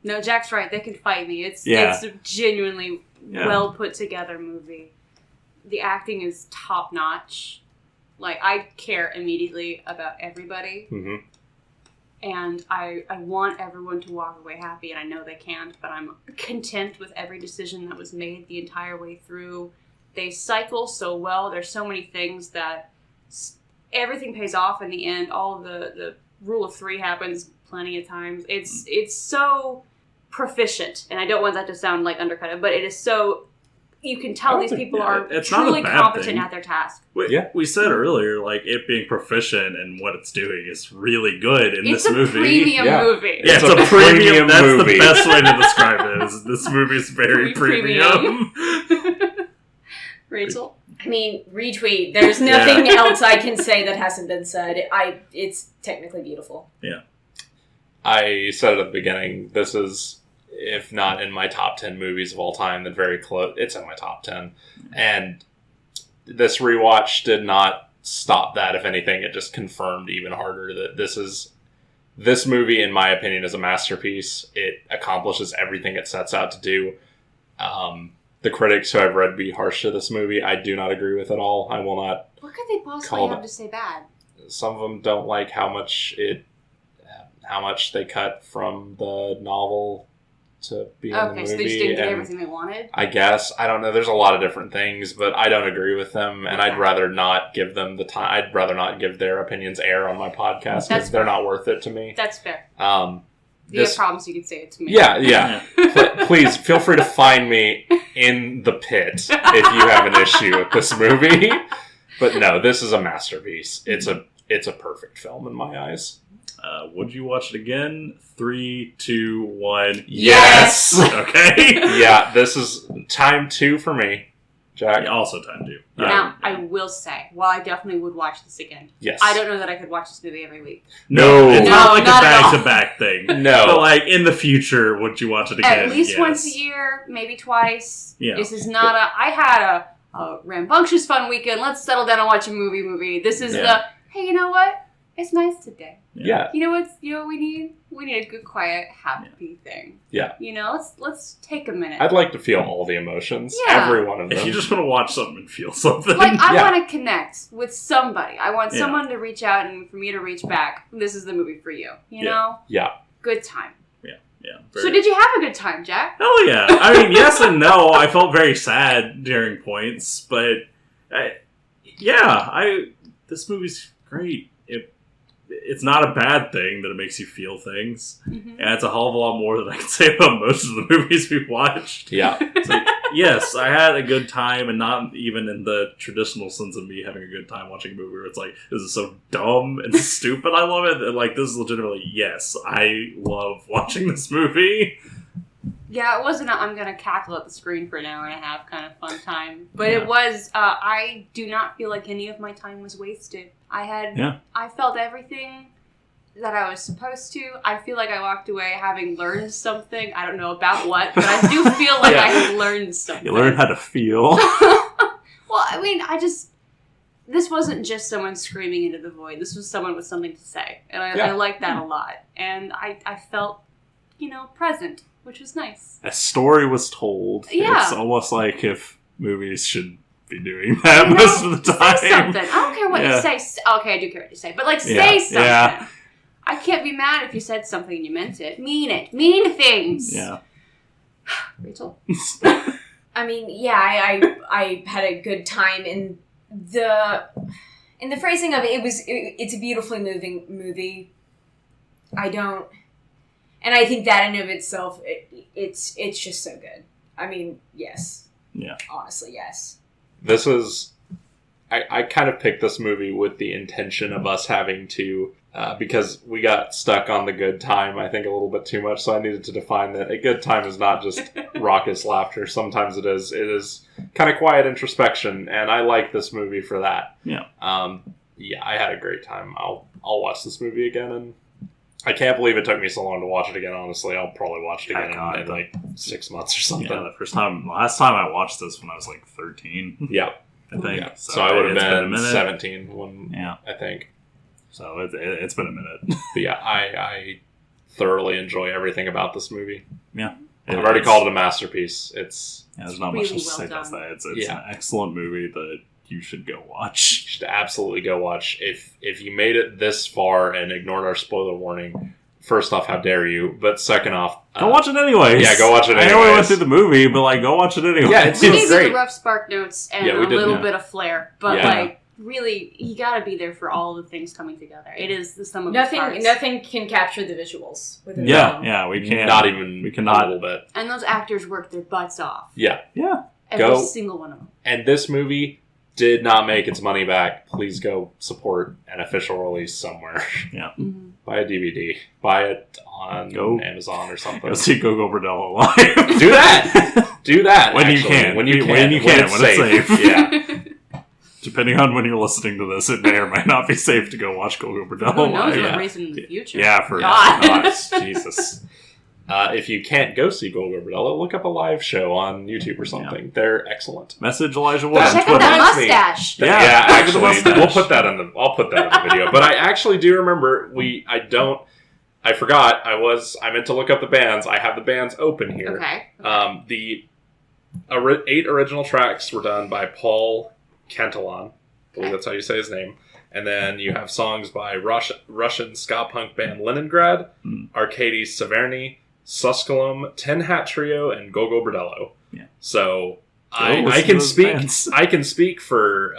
No, Jack's right. They can fight me. It's a genuinely well put together movie. The acting is top notch. Like, I care immediately about everybody. Mm-hmm. And I want everyone to walk away happy, and I know they can't, but I'm content with every decision that was made the entire way through. They cycle so well. There's so many things that everything pays off in the end. All the rule of three happens plenty of times. It's so proficient, and I don't want that to sound like undercut, but it is so... You can tell these people are truly competent at their task. We said earlier, like, it being proficient and what it's doing is really good in this movie. It's a premium movie. Yeah, it's a premium movie. That's the best way to describe it. Is this movie is very premium. Rachel? I mean, retweet. There's nothing else I can say that hasn't been said. It's technically beautiful. Yeah. I said at the beginning, this is... if not in my top 10 movies of all time, then very close. It's in my top 10. And this rewatch did not stop that. If anything, it just confirmed even harder that this movie, in my opinion, is a masterpiece. It accomplishes everything it sets out to do. The critics who I've read be harsh to this movie, I do not agree with at all. I will not. What could they possibly have to say bad? Some of them don't like how much they cut from the novel to be in the movie. Okay, so they just didn't get everything they wanted? I guess. I don't know. There's a lot of different things, but I don't agree with them, and I'd rather not give them the time. I'd rather not give their opinions air on my podcast because they're not worth it to me. That's fair. If you have problems, you can say it to me. Yeah. Please, feel free to find me in the pit if you have an issue with this movie. But no, this is a masterpiece. It's a perfect film in my eyes. Would you watch it again? 3, 2, 1. Yes! Okay. Yeah, this is time 2 for me. Jack? Yeah, also time 2. Now, I will say, while I definitely would watch this again, yes. I don't know that I could watch this movie every week. No. It's not like a back-to-back thing. No. But, like, in the future, would you watch it again? At least once a year, maybe twice. Yeah. This is not I had a rambunctious fun weekend. Let's settle down and watch a movie. This is hey, you know what? It's nice today. Yeah. You know what we need? We need a good, quiet, happy thing. Yeah. You know, let's take a minute. I'd like to feel all the emotions. Yeah. Every one of them. If you just want to watch something and feel something. Like, I want to connect with somebody. I want someone to reach out and for me to reach back. This is the movie for you. You know? Yeah. Good time. Yeah. So did you have a good time, Jack? Oh, yeah. I mean, yes and no. I felt very sad during points, but this movie's great. It's not a bad thing that it makes you feel things. Mm-hmm. And it's a hell of a lot more than I can say about most of the movies we've watched. Yeah. It's like, yes, I had a good time, and not even in the traditional sense of me having a good time watching a movie where it's like, this is so dumb and stupid, I love it. And like, this is legitimately, yes, I love watching this movie. Yeah, it wasn't I'm going to cackle at the screen for an hour and a half kind of fun time. But it was, I do not feel like any of my time was wasted. I felt everything that I was supposed to. I feel like I walked away having learned something. I don't know about what, but I do feel like I had learned something. You learned how to feel. Well, I mean, this wasn't just someone screaming into the void. This was someone with something to say. And I like that a lot. And I felt, present, which was nice. A story was told. Yeah. It's almost like if movies should be doing that most of the time. Say something. I don't care what you say. Okay, I do care what you say. But, say something. Yeah. I can't be mad if you said something and you meant it. Mean it. Mean things. Yeah. Rachel? I mean, I had a good time in the phrasing of it. It's a beautifully moving movie. And I think that in of itself, it's just so good. I mean, yes. Yeah. Honestly, yes. This is... I kind of picked this movie with the intention of us having to because we got stuck on the good time, I think, a little bit too much. So I needed to define that a good time is not just raucous laughter. Sometimes it is kind of quiet introspection, and I like this movie for that. Yeah. I had a great time. I'll watch this movie again, and I can't believe it took me so long to watch it again. Honestly, I'll probably watch it again in like 6 months or something. Yeah, last time I watched this when I was like 13. Yeah. I think. Yeah. So I would have been 17 when I think. So it's been a minute. But yeah, I thoroughly enjoy everything about this movie. Yeah. I've already called it a masterpiece. There's not much to say past that. It's an excellent movie that you should go watch. You should absolutely go watch. If you made it this far and ignored our spoiler warning, first off, how dare you? But second off, go watch it anyways. Yeah, go watch it anyways. I know we went through the movie, but like, go watch it anyways. Yeah, it's we gave great. you the rough spark notes and a little bit of flair, but like, really, you gotta be there for all the things coming together. It is the sum of its parts. Nothing can capture the visuals within the film. Yeah, we can't. Not even we cannot. a little bit. And those actors work their butts off. Yeah. Every single one of them. And this movie did not make its money back. Please go support an official release somewhere. Yeah. Mm-hmm. Buy a DVD. Buy it on Amazon or something. Go see Gogo Bordello live. Do that. Do that. When actually. you can. When it's safe. Yeah. Depending on when you're listening to this, it may or may not be safe to go watch Gogo Bordello Who knows live. what reason in the future. Yeah, for God. Jesus. If you can't go see Gogo Bordello, look up a live show on YouTube or something. They're excellent. Message Elijah Wood on Check Twitter. out that mustache. Yeah, actually, we'll put that in the. I'll put that in the video. But I actually do remember I forgot. I meant to look up the bands. I have the bands open here. Okay. The 8 original tracks were done by Paul Cantillon. I believe that's how you say his name. And then you have songs by Russian ska punk band Leningrad, Arcades Severny, Susculum, Tin Hat Trio, and Gogo Bordello. Yeah. So I can speak for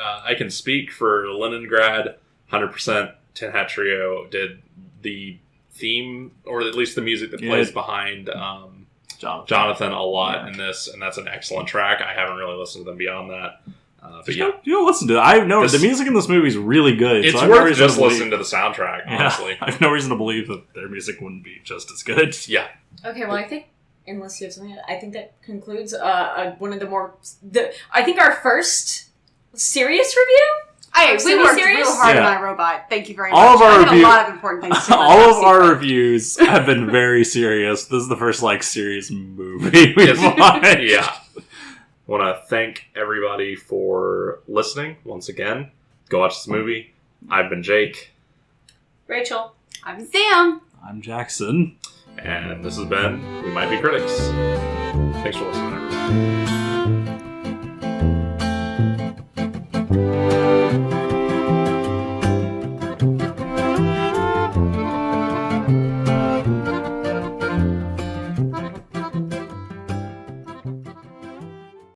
Leningrad 100%. Tin Hat Trio did the theme, or at least the music that plays behind Jonathan a lot in this, and that's an excellent track. I haven't really listened to them beyond that. But you don't listen to it. I know the music in this movie is really good. It's worth just listening to the soundtrack, honestly. I have no reason to believe that their music wouldn't be just as good. Yeah. Okay, well, I think, unless you have something, I think that concludes one of I think our first serious review? We worked real hard on iRobot. Thank you very much. All of our a lot of important things to say. All of our reviews have been very serious. This is the first, serious movie we've watched. Yeah. I want to thank everybody for listening once again. Go watch this movie. I've been Jake. Rachel. I'm Sam. I'm Jackson. And this has been We Might Be Critics. Thanks for listening, everybody.